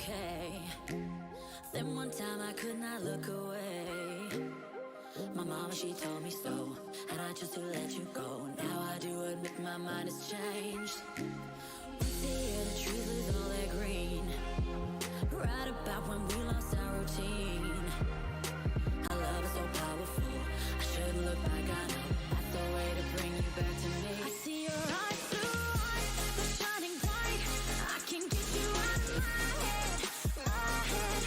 okay. Then one time I could not look away. My mama, she told me so, and I chose to let you go. Now I do admit my mind has changed. Once a year the trees lose all their green, right about when we lost our routine. Our love is so powerful, I shouldn't look back, I know that's the way to bring you back to me. I see your eyes, blue eyes, they're shining bright. I can get you out of my head, my head.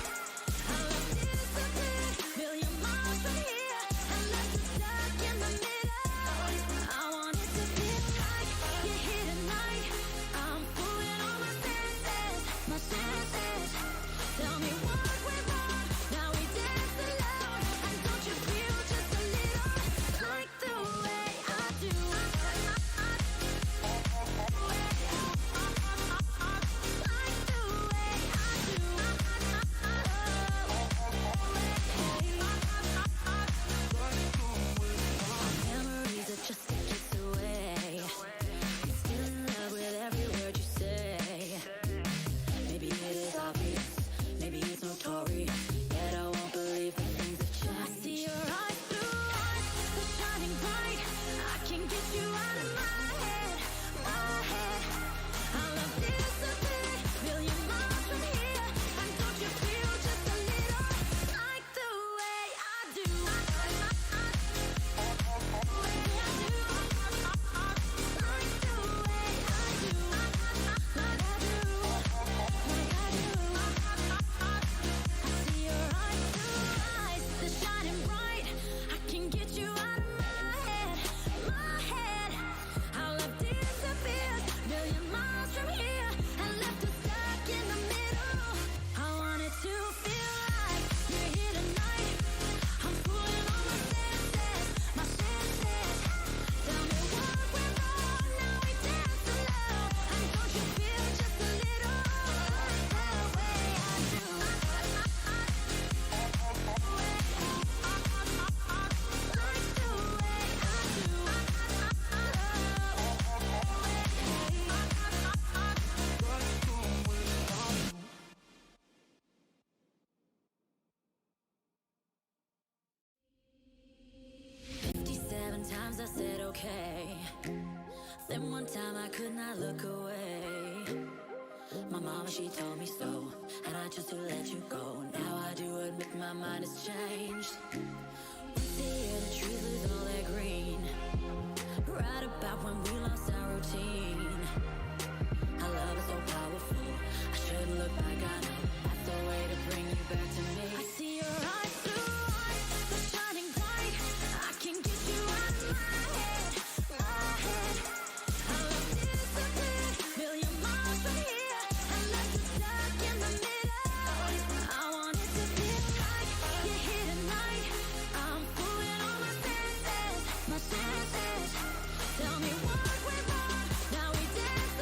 Our love disappeared, million miles from here, and left us stuck in the middle. I want it to feel like you're here tonight. I'm fooling all my senses, my senses. Tell me what went wrong, now we dance alone. And don't you feel just a little like the way I do? Like the way I do. Memories are just tickets away. I'm still in love with every word you say. Maybe it is obvious, maybe it's notorious, yet I won't believe that things have changed. I see your eyes, blue eyes, they're shining bright. I can get you out of my head, my head. Our love disappeared, million miles from here, and don't you feel just a little like the way I do? Like the way I do. Like the way I do. Like I do. Like I do. I see your eyes, blue eyes, they're shining bright. I can get you out of my head, my head. Our love disappeared, million miles from here, and left us stuck in the middle. I want it to feel like you're here tonight. I'm fooling all my senses, my senses. Tell me what went wrong, now we dance alone. And don't you feel just a little like the way I do? Like the way I do. 57 times I said okay. Then one time I could not look away. My mama, she told me so, and I chose to let you go. Now I do admit my mind has changed. Once a year the trees lose all their green, right about when we lost our routine. Our love is so powerful, I shouldn't look back, I know that's the way to bring you back to me. I see your eyes, blue eyes, they're shining bright. I can get you out of my head, my head. Our love disappeared, million miles from here, and left us stuck in the middle. I want it to feel like you're here tonight. I'm fooling all my senses, my senses. Tell me what went wrong, now we dance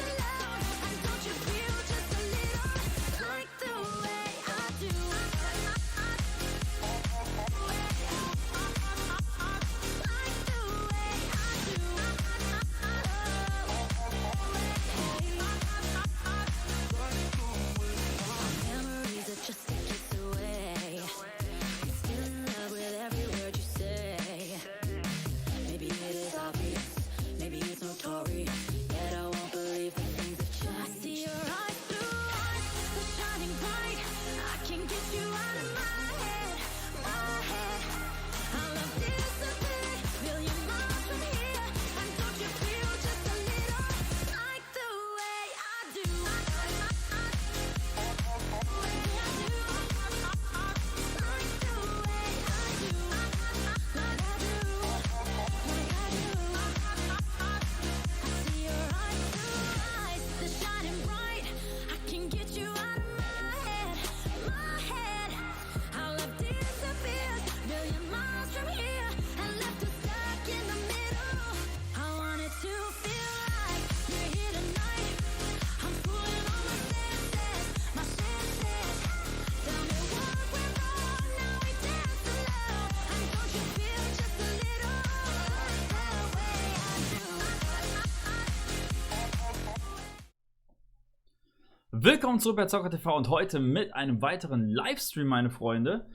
Willkommen zurück bei Zocker TV und heute mit einem weiteren Livestream, meine Freunde.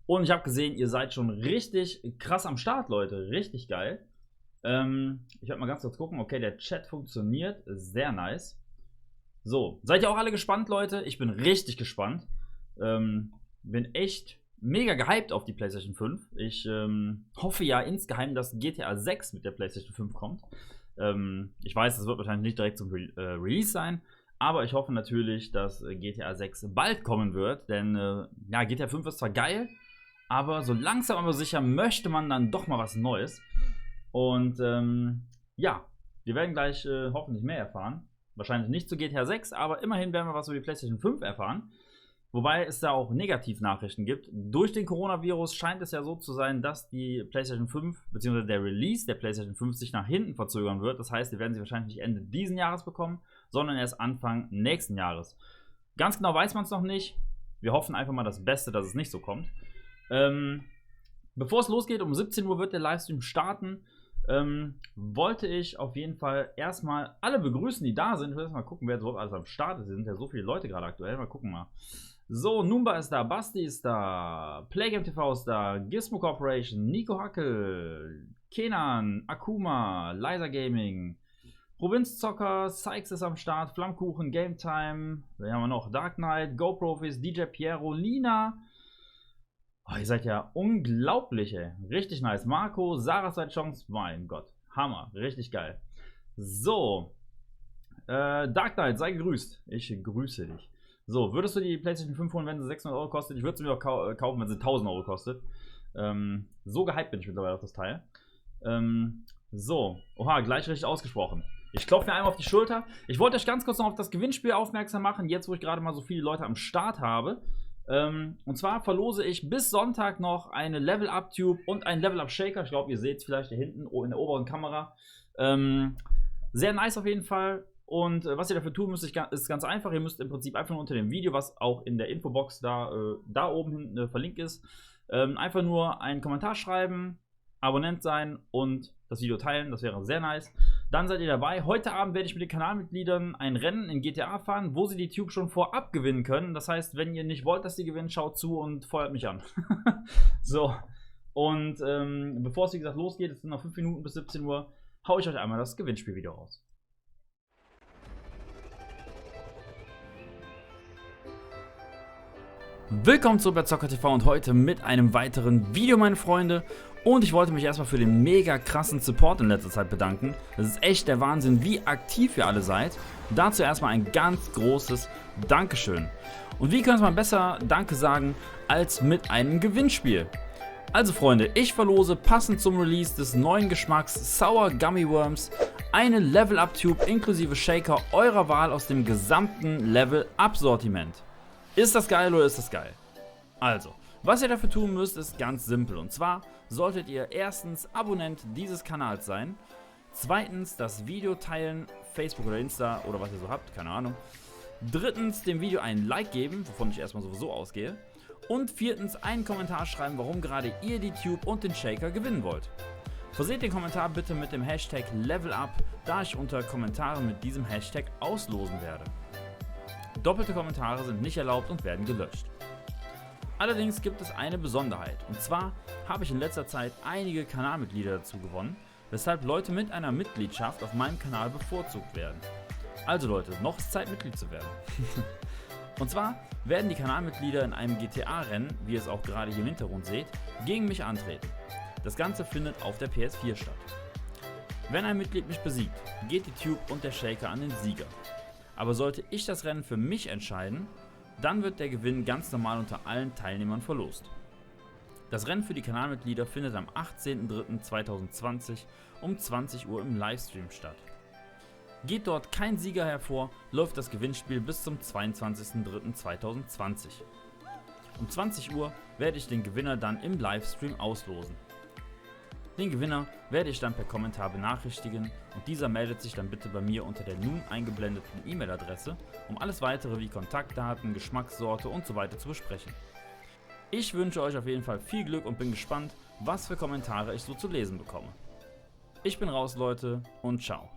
Und ich habe gesehen, ihr seid schon richtig krass am Start, Leute. Richtig geil. Ich werde mal ganz kurz gucken. Okay, der Chat funktioniert. Sehr nice. So, seid ihr auch alle gespannt, Leute? Ich bin richtig gespannt. Bin echt mega gehypt auf die PlayStation 5. Ich hoffe ja insgeheim, dass GTA 6 mit der PlayStation 5 kommt. Ich weiß, das wird wahrscheinlich nicht direkt zum Release sein. Aber ich hoffe natürlich, dass GTA 6 bald kommen wird, denn ja, GTA 5 ist zwar geil, aber so langsam aber sicher möchte man dann doch mal was Neues. Und ja, wir werden gleich hoffentlich mehr erfahren. Wahrscheinlich nicht zu GTA 6, aber immerhin werden wir was über die PlayStation 5 erfahren. Wobei es da auch Negativnachrichten gibt. Durch den Coronavirus scheint es ja so zu sein, dass die PlayStation 5 bzw. der Release der PlayStation 5 sich nach hinten verzögern wird. Das heißt, wir werden sie wahrscheinlich nicht Ende diesen Jahres bekommen, sondern erst Anfang nächsten Jahres. Ganz genau weiß man es noch nicht. Wir hoffen einfach mal das Beste, dass es nicht so kommt. Bevor es losgeht, um 17 Uhr wird der Livestream starten. Wollte ich auf jeden Fall erstmal alle begrüßen, die da sind. Ich will erst mal gucken, wer überhaupt alles am Start ist. Es sind ja so viele Leute gerade aktuell. Mal gucken mal. So, Numba ist da, Basti ist da, Playgame TV ist da, Gizmo Corporation, Nico Hackel, Kenan, Akuma, Liza Gaming, Provinzzocker, Sykes ist am Start, Flammkuchen, Game Time, wen haben wir noch? Dark Knight, GoProfis, DJ Piero, Lina. Oh, ihr seid ja unglaublich, ey. Richtig nice. Marco, Sarah seid Chance, mein Gott. Hammer, richtig geil. So, Dark Knight, sei gegrüßt. Ich grüße dich. So, würdest du die PlayStation 5 holen, wenn sie 600 Euro kostet? Ich würde sie mir auch kaufen, wenn sie 1000 Euro kostet. So gehypt bin ich mittlerweile auf das Teil. So, oha, gleich richtig ausgesprochen. Ich klopfe mir einmal auf die Schulter. Ich wollte euch ganz kurz noch auf das Gewinnspiel aufmerksam machen, jetzt wo ich gerade mal so viele Leute am Start habe. Und zwar verlose ich bis Sonntag noch eine Level-Up-Tube und einen Level-Up-Shaker. Ich glaube, ihr seht es vielleicht hier hinten in der oberen Kamera. Sehr nice auf jeden Fall. Und was ihr dafür tun müsst, ist ganz einfach. Ihr müsst im Prinzip einfach nur unter dem Video, was auch in der Infobox da oben hinten verlinkt ist, einfach nur einen Kommentar schreiben, Abonnent sein und das Video teilen. Das wäre sehr nice. Dann seid ihr dabei. Heute Abend werde ich mit den Kanalmitgliedern ein Rennen in GTA fahren, wo sie die Tube schon vorab gewinnen können. Das heißt, wenn ihr nicht wollt, dass sie gewinnen, schaut zu und feuert mich an. So. Und bevor es wie gesagt losgeht, es sind noch 5 Minuten bis 17 Uhr, haue ich euch einmal das Gewinnspielvideo raus. Willkommen zurück bei Zocker TV und heute mit einem weiteren Video, meine Freunde. Und ich wollte mich erstmal für den mega krassen Support in letzter Zeit bedanken. Das ist echt der Wahnsinn, wie aktiv ihr alle seid. Dazu erstmal ein ganz großes Dankeschön. Und wie könnte man besser Danke sagen als mit einem Gewinnspiel? Also Freunde, ich verlose passend zum Release des neuen Geschmacks Sour Gummy Worms eine Level-Up-Tube inklusive Shaker eurer Wahl aus dem gesamten Level-Up-Sortiment. Ist das geil oder ist das geil? Also, was ihr dafür tun müsst, ist ganz simpel. Und zwar solltet ihr erstens Abonnent dieses Kanals sein, zweitens das Video teilen, Facebook oder Insta oder was ihr so habt, keine Ahnung. Drittens dem Video ein Like geben, wovon ich erstmal sowieso ausgehe. Und viertens einen Kommentar schreiben, warum gerade ihr die Tube und den Shaker gewinnen wollt. Verseht den Kommentar bitte mit dem Hashtag LevelUp, da ich unter Kommentaren mit diesem Hashtag auslosen werde. Doppelte Kommentare sind nicht erlaubt und werden gelöscht. Allerdings gibt es eine Besonderheit. Und zwar habe ich in letzter Zeit einige Kanalmitglieder dazu gewonnen, weshalb Leute mit einer Mitgliedschaft auf meinem Kanal bevorzugt werden. Also Leute, noch ist Zeit, Mitglied zu werden. Und zwar werden die Kanalmitglieder in einem GTA-Rennen, wie ihr es auch gerade hier im Hintergrund seht, gegen mich antreten. Das Ganze findet auf der PS4 statt. Wenn ein Mitglied mich besiegt, geht die Tube und der Shaker an den Sieger. Aber sollte ich das Rennen für mich entscheiden, dann wird der Gewinn ganz normal unter allen Teilnehmern verlost. Das Rennen für die Kanalmitglieder findet am 18.03.2020 um 20 Uhr im Livestream statt. Geht dort kein Sieger hervor, läuft das Gewinnspiel bis zum 22.03.2020. Um 20 Uhr werde ich den Gewinner dann im Livestream auslosen. Den Gewinner werde ich dann per Kommentar benachrichtigen und dieser meldet sich dann bitte bei mir unter der nun eingeblendeten E-Mail-Adresse, um alles weitere wie Kontaktdaten, Geschmackssorte und so weiter zu besprechen. Ich wünsche euch auf jeden Fall viel Glück und bin gespannt, was für Kommentare ich so zu lesen bekomme. Ich bin raus, Leute, und ciao.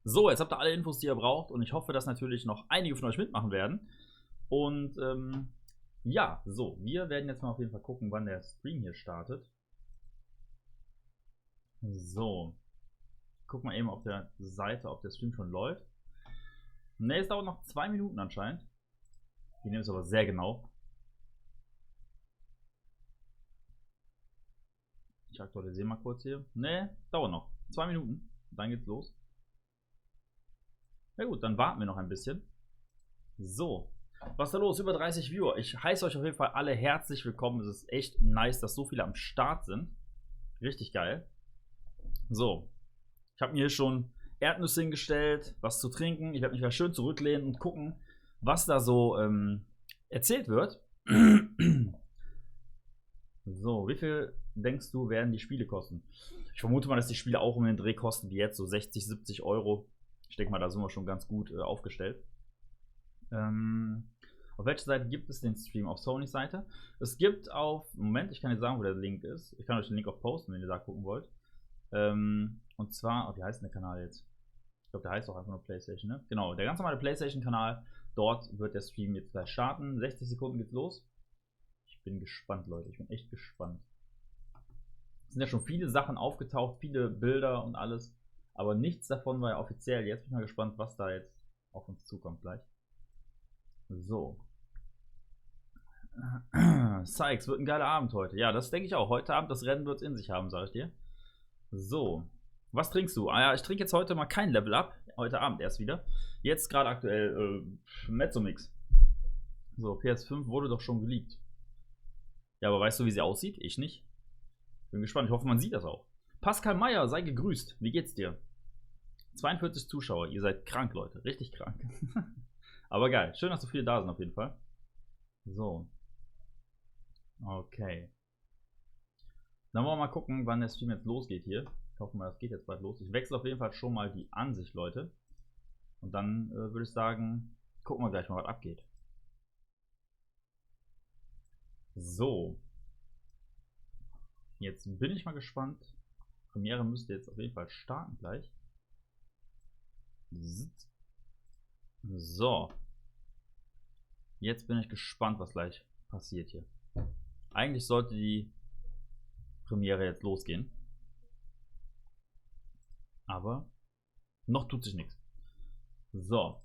So, jetzt habt ihr alle Infos, die ihr braucht und ich hoffe, dass natürlich noch einige von euch mitmachen werden. Und ja, so, wir werden jetzt mal auf jeden Fall gucken, wann der Stream hier startet. So, guck mal eben auf der Seite, ob der Stream schon läuft. Ne, es dauert noch 2 Minuten anscheinend. Die nehmen es aber sehr genau. Ich aktualisiere mal kurz hier. Ne, dauert noch 2 Minuten. Dann geht's los. Na gut, dann warten wir noch ein bisschen. So, was ist da los? Über 30 Viewer. Ich heiße euch auf jeden Fall alle herzlich willkommen. Es ist echt nice, dass so viele am Start sind. Richtig geil. So, ich habe mir hier schon Erdnüsse hingestellt, was zu trinken. Ich werde mich mal schön zurücklehnen und gucken, was da so erzählt wird. So, wie viel denkst du, werden die Spiele kosten? Ich vermute mal, dass die Spiele auch um den Dreh kosten wie jetzt, so 60, 70 Euro. Ich denke mal, da sind wir schon ganz gut aufgestellt. Auf welcher Seite gibt es den Stream? Auf Sonys Seite. Es gibt auf, Moment, ich kann jetzt sagen, wo der Link ist. Ich kann euch den Link auch posten, wenn ihr da gucken wollt. Und zwar, oh, wie heißt denn der Kanal jetzt? Ich glaube, der heißt auch einfach nur PlayStation, ne? Genau, der ganz normale PlayStation-Kanal. Dort wird der Stream jetzt gleich starten. 60 Sekunden geht's los. Ich bin gespannt, Leute. Ich bin echt gespannt. Es sind ja schon viele Sachen aufgetaucht, viele Bilder und alles. Aber nichts davon war ja offiziell. Jetzt bin ich mal gespannt, was da jetzt auf uns zukommt gleich. So. Sykes, wird ein geiler Abend heute. Ja, das denke ich auch. Heute Abend, das Rennen wird es in sich haben, sage ich dir. So. Was trinkst du? Ah ja, ich trinke jetzt heute mal kein Level Up. Heute Abend erst wieder. Jetzt gerade aktuell Mezzomix. So, PS5 wurde doch schon geleakt. Ja, aber weißt du, wie sie aussieht? Ich nicht. Bin gespannt. Ich hoffe, man sieht das auch. Pascal Meyer, sei gegrüßt. Wie geht's dir? 42 Zuschauer. Ihr seid krank, Leute. Richtig krank. Aber geil. Schön, dass so viele da sind auf jeden Fall. So. Okay. Dann wollen wir mal gucken, wann der Stream jetzt losgeht hier. Ich hoffe mal, das geht jetzt bald los. Ich wechsle auf jeden Fall schon mal die Ansicht, Leute. Und dann würde ich sagen, gucken wir gleich mal, was abgeht. So. Jetzt bin ich mal gespannt. Premiere müsste jetzt auf jeden Fall starten gleich. So. Jetzt bin ich gespannt, was gleich passiert hier. Eigentlich sollte die Premiere jetzt losgehen. Aber noch tut sich nichts. So.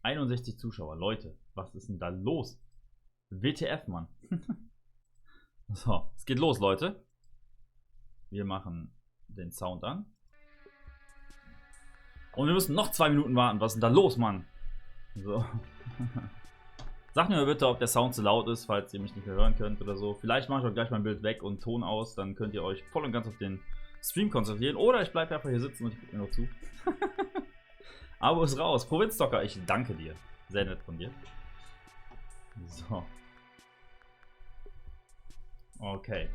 61 Zuschauer. Leute, was ist denn da los? WTF, Mann. So, es geht los, Leute. Wir machen den Sound an. Und wir müssen noch 2 Minuten warten. Was ist denn da los, Mann? So. Sagt mir mal bitte, ob der Sound zu laut ist, falls ihr mich nicht mehr hören könnt oder so. Vielleicht mache ich auch gleich mein Bild weg und Ton aus. Dann könnt ihr euch voll und ganz auf den Stream konzentrieren. Oder ich bleibe einfach hier sitzen und ich gucke mir noch zu. Abo ist raus. Provinzdocker, ich danke dir. Sehr nett von dir. So. Okay.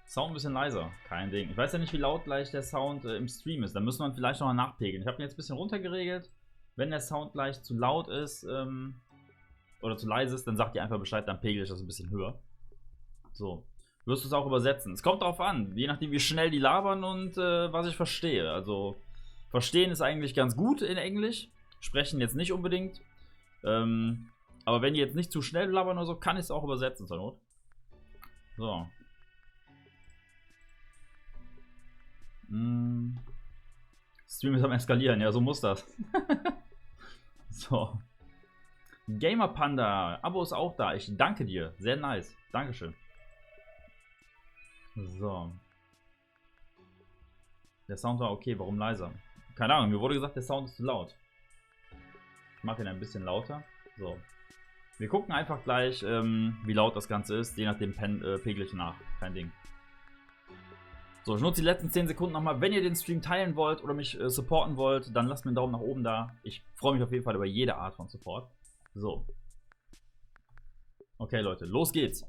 Sound ein bisschen leiser, kein Ding. Ich weiß ja nicht, wie laut gleich der Sound im Stream ist. Da müssen wir vielleicht noch mal nachpegeln. Ich habe ihn jetzt ein bisschen runtergeregelt. Wenn der Sound gleich zu laut ist oder zu leise ist, dann sagt ihr einfach Bescheid, dann pegel ich das ein bisschen höher. So. Wirst du es auch übersetzen? Es kommt darauf an, je nachdem wie schnell die labern und was ich verstehe. Also verstehen ist eigentlich ganz gut in Englisch, sprechen jetzt nicht unbedingt. Aber wenn die jetzt nicht zu schnell labern oder so, kann ich es auch übersetzen zur Not. So. Stream ist am Eskalieren, ja, so muss das. So. Gamer Panda, Abo ist auch da. Ich danke dir. Sehr nice. Dankeschön. So. Der Sound war okay, warum leiser? Keine Ahnung, mir wurde gesagt, der Sound ist zu laut. Ich mache ihn ein bisschen lauter. So. Wir gucken einfach gleich, wie laut das Ganze ist. Je nachdem pegel ich nach. Kein Ding. So, ich nutze die letzten 10 Sekunden nochmal. Wenn ihr den Stream teilen wollt oder mich supporten wollt, dann lasst mir einen Daumen nach oben da. Ich freue mich auf jeden Fall über jede Art von Support. So. Okay, Leute, los geht's.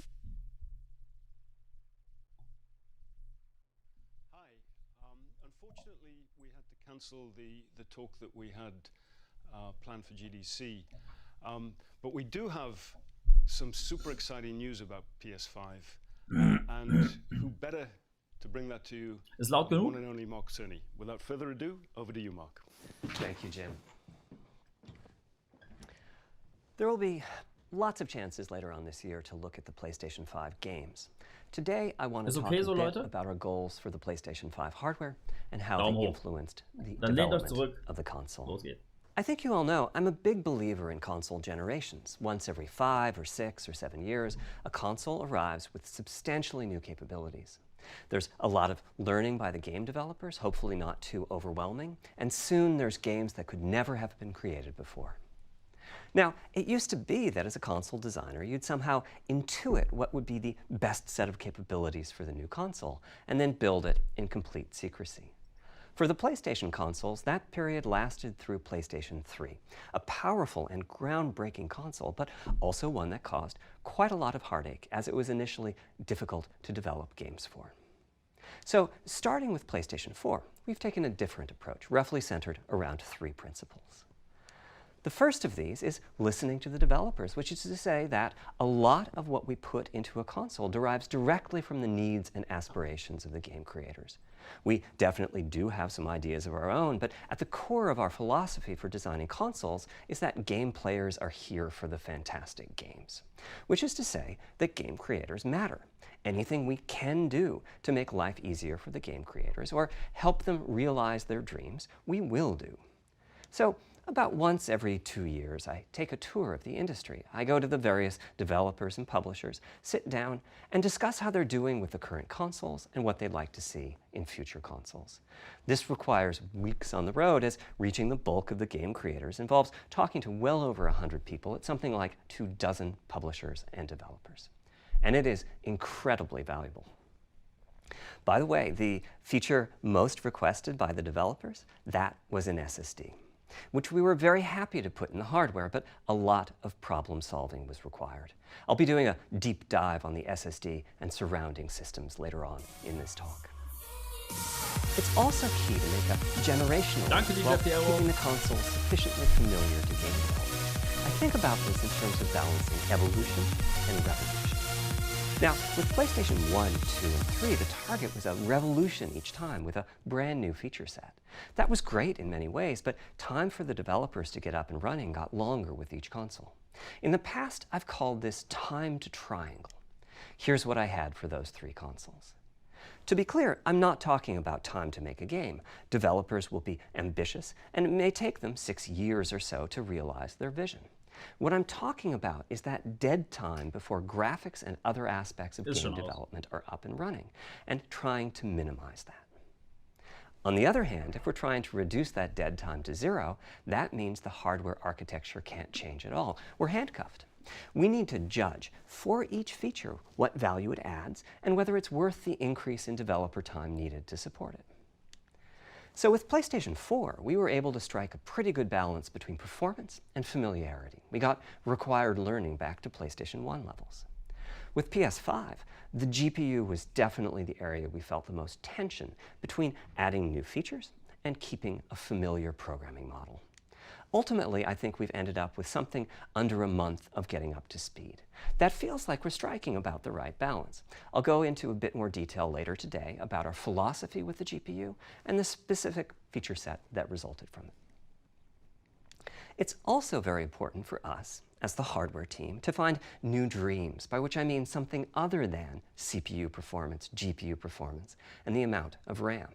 Hi. Unfortunately, we had to cancel the talk that we had planned for GDC. But we do have some super exciting news about PS5. And who better to bring that to you Ist laut than genug? one and only Mark Cerny. Without further ado, over to you, Mark. Thank you, Jim. There will be lots of chances later on this year to look at the PlayStation 5 games. Today, I want to Ist talk okay a so, bit Leute? about our goals for the PlayStation 5 hardware and how Daumen they hoch. influenced the Dann lehnt euch development zurück. of the console. Los geht's. I think you all know I'm a big believer in console generations. Once every 5 or 6 or 7 years, a console arrives with substantially new capabilities. There's a lot of learning by the game developers, hopefully not too overwhelming, and soon there's games that could never have been created before. Now, it used to be that as a console designer, you'd somehow intuit what would be the best set of capabilities for the new console, and then build it in complete secrecy. For the PlayStation consoles, that period lasted through PlayStation 3, a powerful and groundbreaking console, but also one that caused quite a lot of heartache, as it was initially difficult to develop games for. So, starting with PlayStation 4, we've taken a different approach, roughly centered around 3 principles. The first of these is listening to the developers, which is to say that a lot of what we put into a console derives directly from the needs and aspirations of the game creators. We definitely do have some ideas of our own, but at the core of our philosophy for designing consoles is that game players are here for the fantastic games, which is to say that game creators matter. Anything we can do to make life easier for the game creators or help them realize their dreams, we will do. So, about once every 2 years, I take a tour of the industry. I go to the various developers and publishers, sit down, and discuss how they're doing with the current consoles and what they'd like to see in future consoles. This requires weeks on the road, as reaching the bulk of the game creators involves talking to well over 100 people at something like 24 publishers and developers. And it is incredibly valuable. By the way, the feature most requested by the developers, that was an SSD, which we were very happy to put in the hardware, but a lot of problem solving was required. I'll be doing a deep dive on the SSD and surrounding systems later on in this talk. It's also key to make a generational Danke, leap while Piero. keeping the console sufficiently familiar to game development. I think about this in terms of balancing evolution and revolution. Now, with PlayStation 1, 2, and 3, the target was a revolution each time with a brand new feature set. That was great in many ways, but time for the developers to get up and running got longer with each console. In the past, I've called this time to triangle. Here's what I had for those 3 consoles. To be clear, I'm not talking about time to make a game. Developers will be ambitious, and it may take them 6 years or so to realize their vision. What I'm talking about is that dead time before graphics and other aspects of game development are up and running, and trying to minimize that. On the other hand, if we're trying to reduce that dead time to 0, that means the hardware architecture can't change at all. We're handcuffed. We need to judge for each feature what value it adds and whether it's worth the increase in developer time needed to support it. So with PlayStation 4, we were able to strike a pretty good balance between performance and familiarity. We got required learning back to PlayStation 1 levels. With PS5, the GPU was definitely the area we felt the most tension between adding new features and keeping a familiar programming model. Ultimately, I think we've ended up with something under a month of getting up to speed. That feels like we're striking about the right balance. I'll go into a bit more detail later today about our philosophy with the GPU and the specific feature set that resulted from it. It's also very important for us, as the hardware team, to find new dreams, by which I mean something other than CPU performance, GPU performance, and the amount of RAM.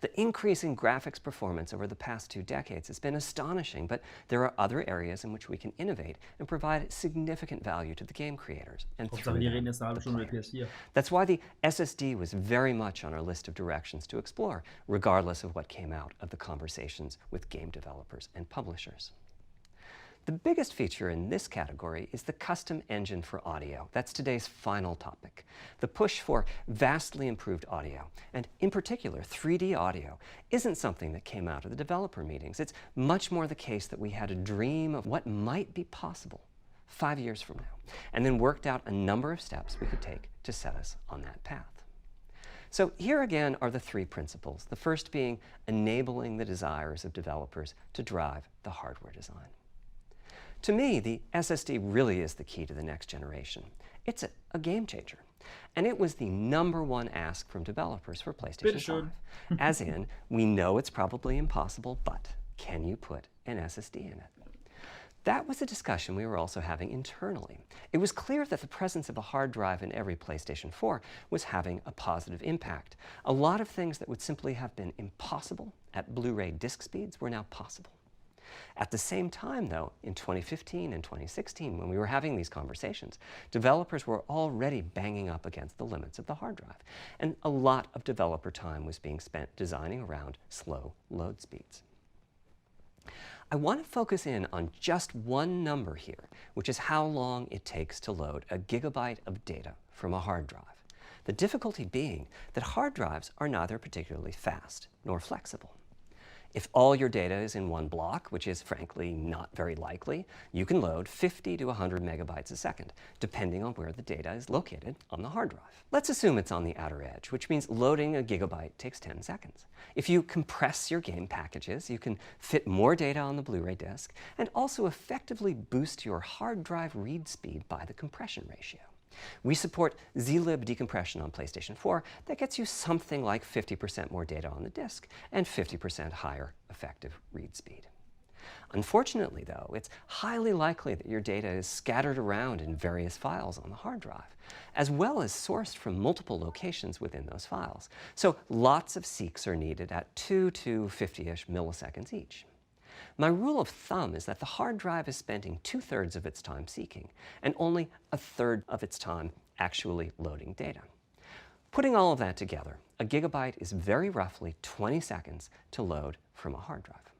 The increase in graphics performance over the past 2 decades has been astonishing, but there are other areas in which we can innovate and provide significant value to the game creators and through them, the players. That's why the SSD was very much on our list of directions to explore, regardless of what came out of the conversations with game developers and publishers. The biggest feature in this category is the custom engine for audio. That's today's final topic. The push for vastly improved audio, and in particular 3D audio, isn't something that came out of the developer meetings. It's much more the case that we had a dream of what might be possible 5 years from now, and then worked out a number of steps we could take to set us on that path. So here again are the three principles, the first being enabling the desires of developers to drive the hardware design. To me, the SSD really is the key to the next generation. It's a game changer. And it was the #1 ask from developers for PlayStation 5. As in, we know it's probably impossible, but can you put an SSD in it? That was a discussion we were also having internally. It was clear that the presence of a hard drive in every PlayStation 4 was having a positive impact. A lot of things that would simply have been impossible at Blu-ray disc speeds were now possible. At the same time, though, in 2015 and 2016, when we were having these conversations, developers were already banging up against the limits of the hard drive, and a lot of developer time was being spent designing around slow load speeds. I want to focus in on just one number here, which is how long it takes to load a gigabyte of data from a hard drive. The difficulty being that hard drives are neither particularly fast nor flexible. If all your data is in one block, which is frankly not very likely, you can load 50 to 100 megabytes a second, depending on where the data is located on the hard drive. Let's assume it's on the outer edge, which means loading a gigabyte takes 10 seconds. If you compress your game packages, you can fit more data on the Blu-ray disc and also effectively boost your hard drive read speed by the compression ratio. We support zlib decompression on PlayStation 4 that gets you something like 50% more data on the disk and 50% higher effective read speed. Unfortunately, though, it's highly likely that your data is scattered around in various files on the hard drive, as well as sourced from multiple locations within those files. So lots of seeks are needed at 2 to 50-ish milliseconds each. My rule of thumb is that the hard drive is spending 2/3 of its time seeking and only 1/3 of its time actually loading data. Putting all of that together, a gigabyte is very roughly 20 seconds to load from a hard drive.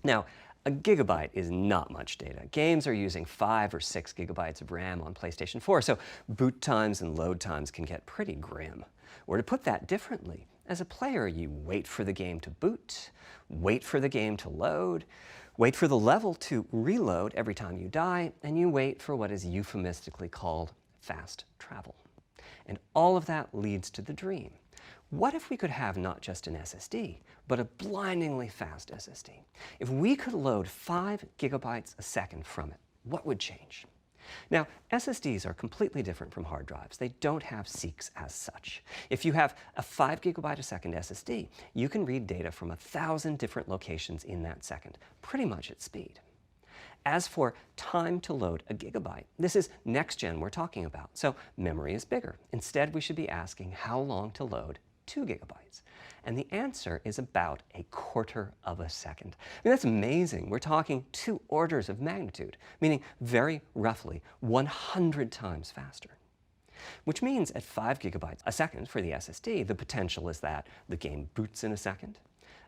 Now, a gigabyte is not much data. Games are using 5 or 6 gigabytes of RAM on PlayStation 4, so boot times and load times can get pretty grim. Or to put that differently, as a player, you wait for the game to boot, wait for the game to load, wait for the level to reload every time you die, and you wait for what is euphemistically called fast travel. And all of that leads to the dream. What if we could have not just an SSD, but a blindingly fast SSD? If we could load 5 gigabytes a second from it, what would change? Now, SSDs are completely different from hard drives. They don't have seeks as such. If you have a 5 gigabyte a second SSD, you can read data from 1,000 different locations in that second, pretty much at speed. As for time to load a gigabyte, this is next gen we're talking about, so memory is bigger. Instead, we should be asking how long to load 2 gigabytes. And the answer is about 1/4 of a second. I mean, that's amazing. We're talking 2 orders of magnitude, meaning very roughly 100 times faster. Which means at 5 gigabytes a second for the SSD, the potential is that the game boots in a second.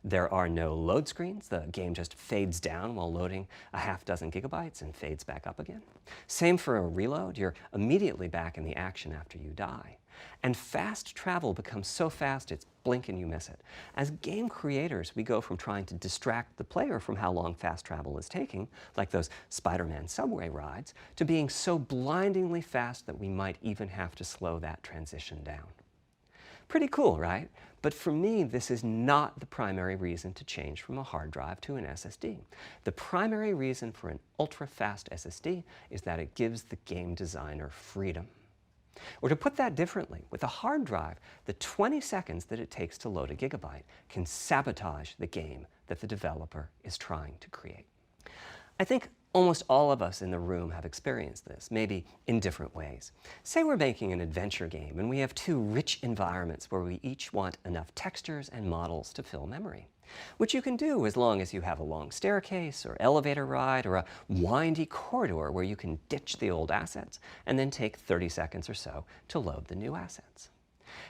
There are no load screens. The game just fades down while loading a half dozen gigabytes and fades back up again. Same for a reload. You're immediately back in the action after you die. And fast travel becomes so fast it's blink and you miss it. As game creators, we go from trying to distract the player from how long fast travel is taking, like those Spider-Man subway rides, to being so blindingly fast that we might even have to slow that transition down. Pretty cool, right? But for me, this is not the primary reason to change from a hard drive to an SSD. The primary reason for an ultra-fast SSD is that it gives the game designer freedom. Or to put that differently, with a hard drive, the 20 seconds that it takes to load a gigabyte can sabotage the game that the developer is trying to create. I think almost all of us in the room have experienced this, maybe in different ways. Say we're making an adventure game and we have 2 rich environments where we each want enough textures and models to fill memory, which you can do as long as you have a long staircase or elevator ride or a windy corridor where you can ditch the old assets and then take 30 seconds or so to load the new assets.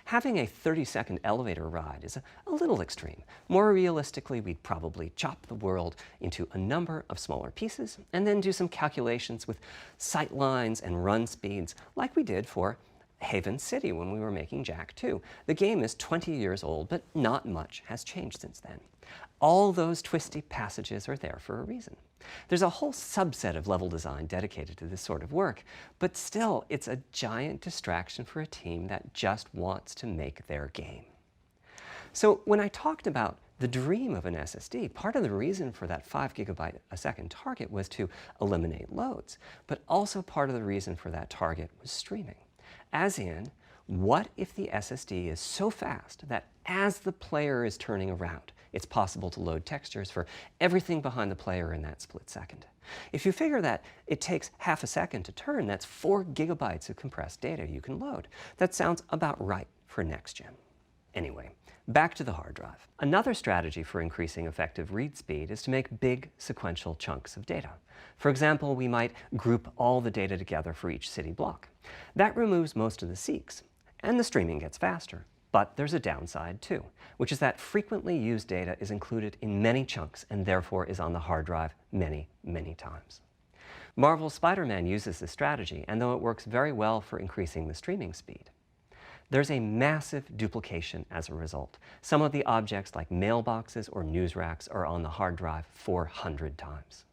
Having a 30-second elevator ride is a little extreme. More realistically, we'd probably chop the world into a number of smaller pieces and then do some calculations with sight lines and run speeds like we did for Haven City when we were making Jak 2. The game is 20 years old, but not much has changed since then. All those twisty passages are there for a reason. There's a whole subset of level design dedicated to this sort of work, but still, it's a giant distraction for a team that just wants to make their game. So when I talked about the dream of an SSD, part of the reason for that 5 GB a second target was to eliminate loads, but also part of the reason for that target was streaming. As in, what if the SSD is so fast that as the player is turning around, it's possible to load textures for everything behind the player in that split second? If you figure that it takes half a second to turn, that's 4 GB of compressed data you can load. That sounds about right for next gen. Anyway, back to the hard drive. Another strategy for increasing effective read speed is to make big sequential chunks of data. For example, we might group all the data together for each city block. That removes most of the seeks, and the streaming gets faster. But there's a downside too, which is that frequently used data is included in many chunks and therefore is on the hard drive many, many times. Marvel's Spider-Man uses this strategy, and though it works very well for increasing the streaming speed, there's a massive duplication as a result. Some of the objects like mailboxes or news racks are on the hard drive 400 times.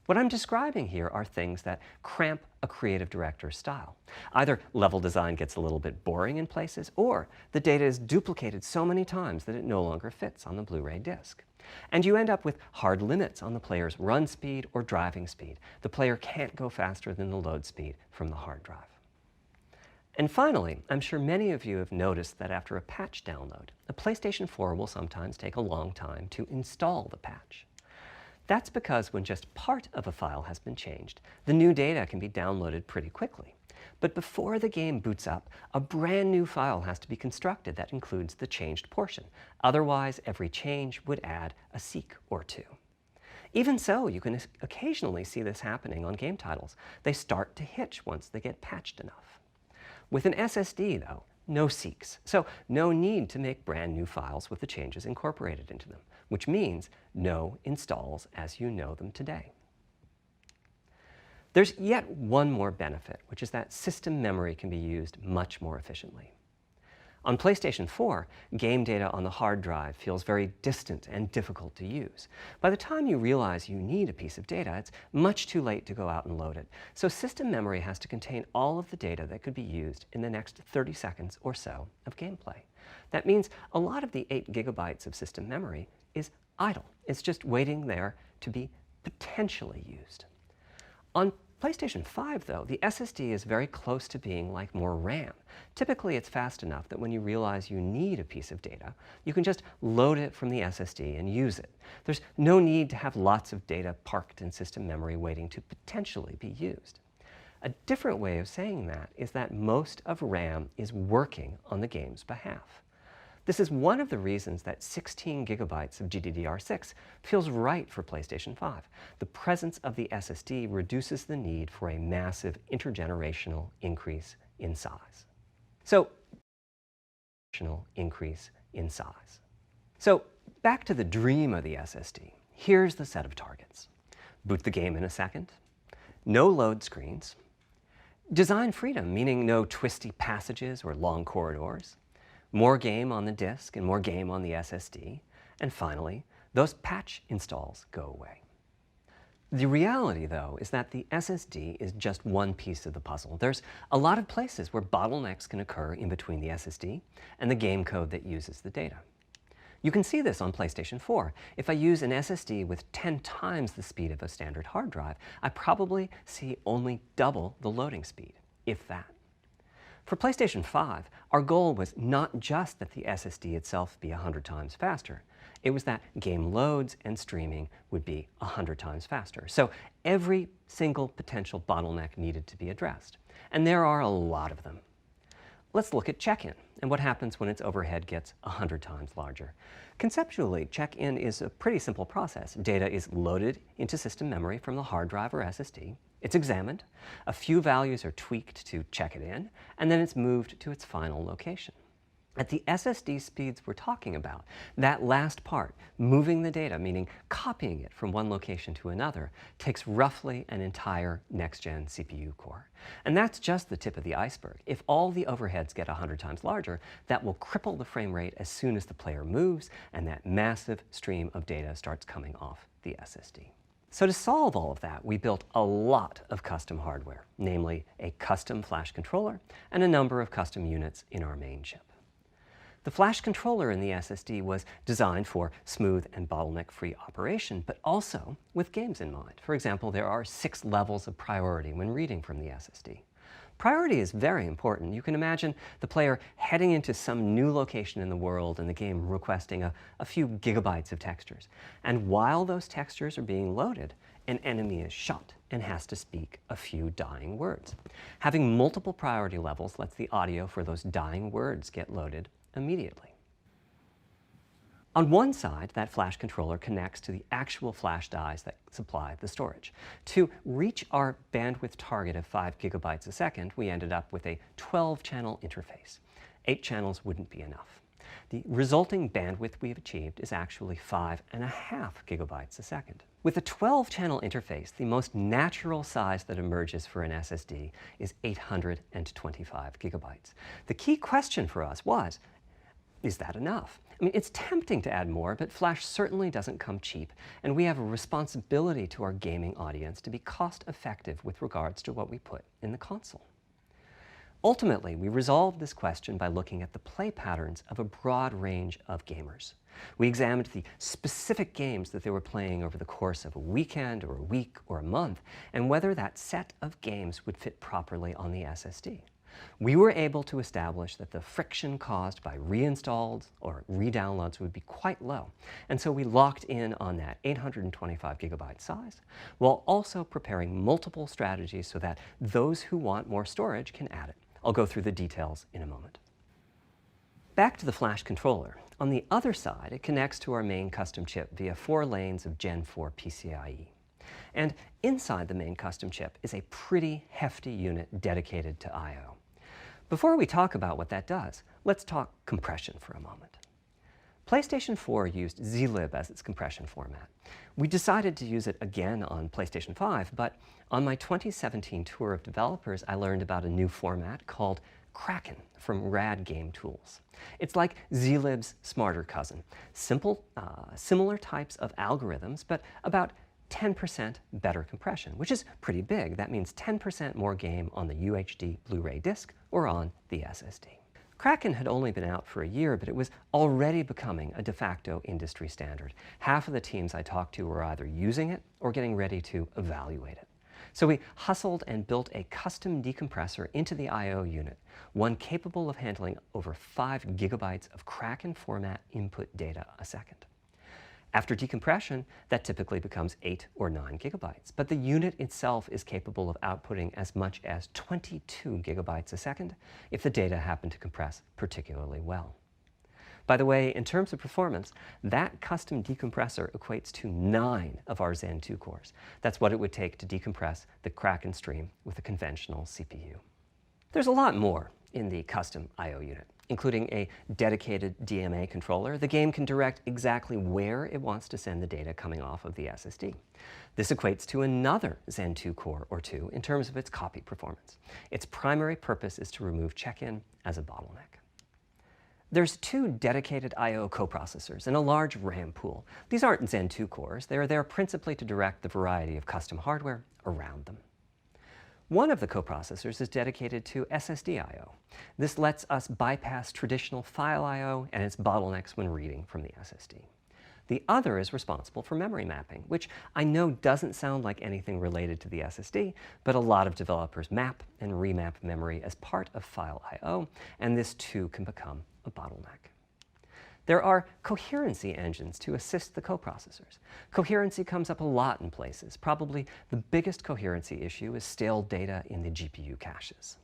What I'm describing here are things that cramp a creative director's style. Either level design gets a little bit boring in places, or the data is duplicated so many times that it no longer fits on the Blu-ray disc. And you end up with hard limits on the player's run speed or driving speed. The player can't go faster than the load speed from the hard drive. And finally, I'm sure many of you have noticed that after a patch download, a PlayStation 4 will sometimes take a long time to install the patch. That's because when just part of a file has been changed, the new data can be downloaded pretty quickly. But before the game boots up, a brand new file has to be constructed that includes the changed portion. Otherwise, every change would add a seek or two. Even so, you can occasionally see this happening on game titles. They start to hitch once they get patched enough. With an SSD, though, no seeks, so no need to make brand new files with the changes incorporated into them, which means no installs as you know them today. There's yet one more benefit, which is that system memory can be used much more efficiently. On PlayStation 4, game data on the hard drive feels very distant and difficult to use. By the time you realize you need a piece of data, it's much too late to go out and load it. So system memory has to contain all of the data that could be used in the next 30 seconds or so of gameplay. That means a lot of the 8 GB of system memory is idle. It's just waiting there to be potentially used. On PlayStation 5, though, the SSD is very close to being like more RAM. Typically, it's fast enough that when you realize you need a piece of data, you can just load it from the SSD and use it. There's no need to have lots of data parked in system memory waiting to potentially be used. A different way of saying that is that most of RAM is working on the game's behalf. This is one of the reasons that 16 GB of GDDR6 feels right for PlayStation 5. The presence of the SSD reduces the need for a massive intergenerational increase in size. So back to the dream of the SSD. Here's the set of targets. Boot the game in a second, no load screens, design freedom, meaning no twisty passages or long corridors, more game on the disk and more game on the SSD, and finally, those patch installs go away. The reality, though, is that the SSD is just one piece of the puzzle. There's a lot of places where bottlenecks can occur in between the SSD and the game code that uses the data. You can see this on PlayStation 4. If I use an SSD with 10 times the speed of a standard hard drive, I probably see only double the loading speed, if that. For PlayStation 5, our goal was not just that the SSD itself be 100 times faster. It was that game loads and streaming would be 100 times faster. So every single potential bottleneck needed to be addressed. And there are a lot of them. Let's look at check-in and what happens when its overhead gets 100 times larger. Conceptually, check-in is a pretty simple process. Data is loaded into system memory from the hard drive or SSD. It's examined, a few values are tweaked to check it in, and then it's moved to its final location. At the SSD speeds we're talking about, that last part, moving the data, meaning copying it from one location to another, takes roughly an entire next-gen CPU core. And that's just the tip of the iceberg. If all the overheads get 100 times larger, that will cripple the frame rate as soon as the player moves, and that massive stream of data starts coming off the SSD. So to solve all of that, we built a lot of custom hardware, namely a custom flash controller and a number of custom units in our main chip. The flash controller in the SSD was designed for smooth and bottleneck-free operation, but also with games in mind. For example, there are 6 levels of priority when reading from the SSD. Priority is very important. You can imagine the player heading into some new location in the world and the game requesting a few gigabytes of textures. And while those textures are being loaded, an enemy is shot and has to speak a few dying words. Having multiple priority levels lets the audio for those dying words get loaded immediately. On one side, that flash controller connects to the actual flash dies that supply the storage. To reach our bandwidth target of 5 gigabytes a second, we ended up with a 12-channel interface. 8 channels wouldn't be enough. The resulting bandwidth we've achieved is actually 5.5 gigabytes a second. With a 12-channel interface, the most natural size that emerges for an SSD is 825 gigabytes. The key question for us was, is that enough? I mean, it's tempting to add more, but flash certainly doesn't come cheap, and we have a responsibility to our gaming audience to be cost-effective with regards to what we put in the console. Ultimately, we resolved this question by looking at the play patterns of a broad range of gamers. We examined the specific games that they were playing over the course of a weekend or a week or a month, and whether that set of games would fit properly on the SSD. We were able to establish that the friction caused by reinstalls or redownloads would be quite low, and so we locked in on that 825 gigabyte size, while also preparing multiple strategies so that those who want more storage can add it. I'll go through the details in a moment. Back to the flash controller. On the other side, it connects to our main custom chip via 4 lanes of Gen 4 PCIe. And inside the main custom chip is a pretty hefty unit dedicated to I/O. Before we talk about what that does, let's talk compression for a moment. PlayStation 4 used zlib as its compression format. We decided to use it again on PlayStation 5, but on my 2017 tour of developers, I learned about a new format called Kraken from Rad Game Tools. It's like zlib's smarter cousin. Simple, similar types of algorithms, but about 10% better compression, which is pretty big. That means 10% more game on the UHD Blu-ray disc or on the SSD. Kraken had only been out for a year, but it was already becoming a de facto industry standard. Half of the teams I talked to were either using it or getting ready to evaluate it. So we hustled and built a custom decompressor into the I/O unit, one capable of handling over 5 gigabytes of Kraken format input data a second. After decompression, that typically becomes 8 or 9 gigabytes, but the unit itself is capable of outputting as much as 22 gigabytes a second if the data happen to compress particularly well. By the way, in terms of performance, that custom decompressor equates to 9 of our Zen 2 cores. That's what it would take to decompress the Kraken stream with a conventional CPU. There's a lot more in the custom I/O unit, including a dedicated DMA controller. The game can direct exactly where it wants to send the data coming off of the SSD. This equates to another Zen 2 core or 2 in terms of its copy performance. Its primary purpose is to remove check-in as a bottleneck. There's 2 dedicated I/O coprocessors and a large RAM pool. These aren't Zen 2 cores. They're there principally to direct the variety of custom hardware around them. One of the coprocessors is dedicated to SSD I/O. This lets us bypass traditional file I/O and its bottlenecks when reading from the SSD. The other is responsible for memory mapping, which I know doesn't sound like anything related to the SSD, but a lot of developers map and remap memory as part of file I/O, and this too can become a bottleneck. There are coherency engines to assist the coprocessors. Coherency comes up a lot in places. Probably the biggest coherency issue is stale data in the GPU caches.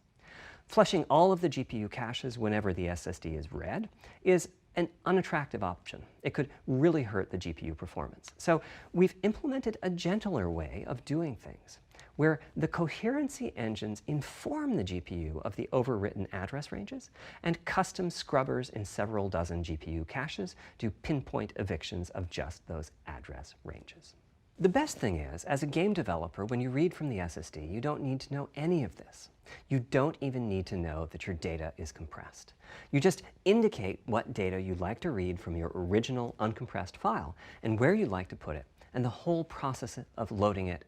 Flushing all of the GPU caches whenever the SSD is read is an unattractive option. It could really hurt the GPU performance. So we've implemented a gentler way of doing things, where the coherency engines inform the GPU of the overwritten address ranges, and custom scrubbers in several dozen GPU caches do pinpoint evictions of just those address ranges. The best thing is, as a game developer, when you read from the SSD, you don't need to know any of this. You don't even need to know that your data is compressed. You just indicate what data you'd like to read from your original uncompressed file and where you'd like to put it, and the whole process of loading it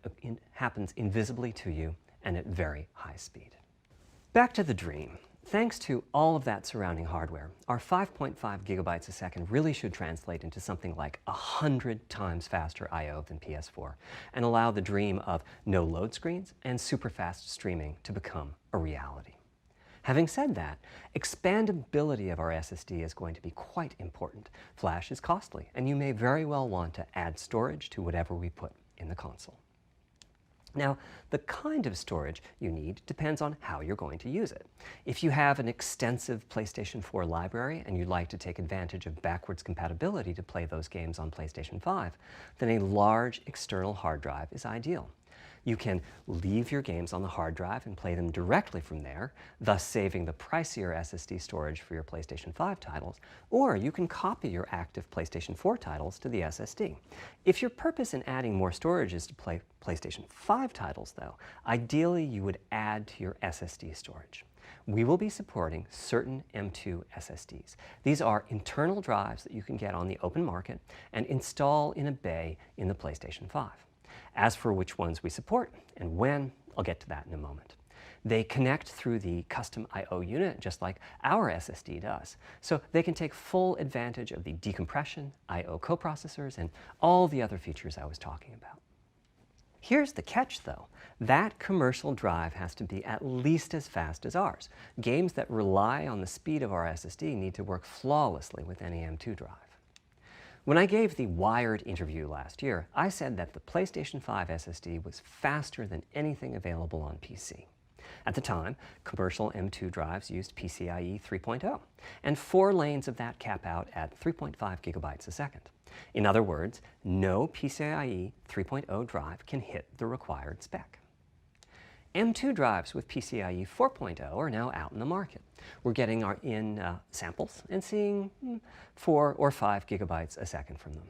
happens invisibly to you and at very high speed. Back to the dream. Thanks to all of that surrounding hardware, our 5.5 gigabytes a second really should translate into something like 100 times faster I/O than PS4 and allow the dream of no load screens and super fast streaming to become a reality. Having said that, expandability of our SSD is going to be quite important. Flash is costly, and you may very well want to add storage to whatever we put in the console. Now, the kind of storage you need depends on how you're going to use it. If you have an extensive PlayStation 4 library and you'd like to take advantage of backwards compatibility to play those games on PlayStation 5, then a large external hard drive is ideal. You can leave your games on the hard drive and play them directly from there, thus saving the pricier SSD storage for your PlayStation 5 titles, or you can copy your active PlayStation 4 titles to the SSD. If your purpose in adding more storage is to play PlayStation 5 titles, though, ideally you would add to your SSD storage. We will be supporting certain M2 SSDs. These are internal drives that you can get on the open market and install in a bay in the PlayStation 5. As for which ones we support and when, I'll get to that in a moment. They connect through the custom I/O unit just like our SSD does, so they can take full advantage of the decompression, I/O coprocessors, and all the other features I was talking about. Here's the catch, though. That commercial drive has to be at least as fast as ours. Games that rely on the speed of our SSD need to work flawlessly with any M2 drive. When I gave the Wired interview last year, I said that the PlayStation 5 SSD was faster than anything available on PC. At the time, commercial M2 drives used PCIe 3.0, and 4 lanes of that cap out at 3.5 gigabytes a second. In other words, no PCIe 3.0 drive can hit the required spec. M2 drives with PCIe 4.0 are now out in the market. We're getting samples and seeing 4 or 5 gigabytes a second from them.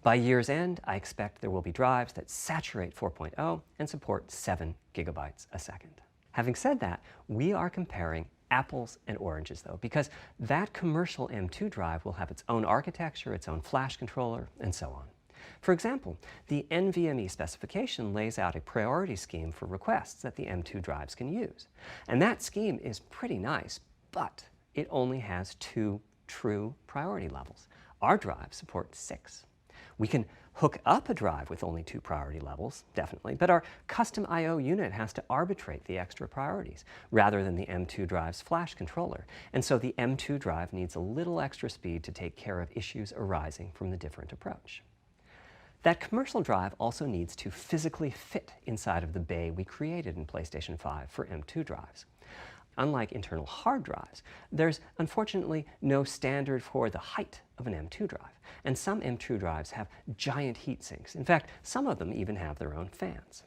By year's end, I expect there will be drives that saturate 4.0 and support 7 gigabytes a second. Having said that, we are comparing apples and oranges, though, because that commercial M2 drive will have its own architecture, its own flash controller, and so on. For example, the NVMe specification lays out a priority scheme for requests that the M2 drives can use. And that scheme is pretty nice, but it only has 2 true priority levels. Our drive supports 6. We can hook up a drive with only 2 priority levels, definitely, but our custom I/O unit has to arbitrate the extra priorities rather than the M2 drive's flash controller. And so the M2 drive needs a little extra speed to take care of issues arising from the different approach. That commercial drive also needs to physically fit inside of the bay we created in PlayStation 5 for M2 drives. Unlike internal hard drives, there's unfortunately no standard for the height of an M2 drive, and some M2 drives have giant heat sinks. In fact, some of them even have their own fans.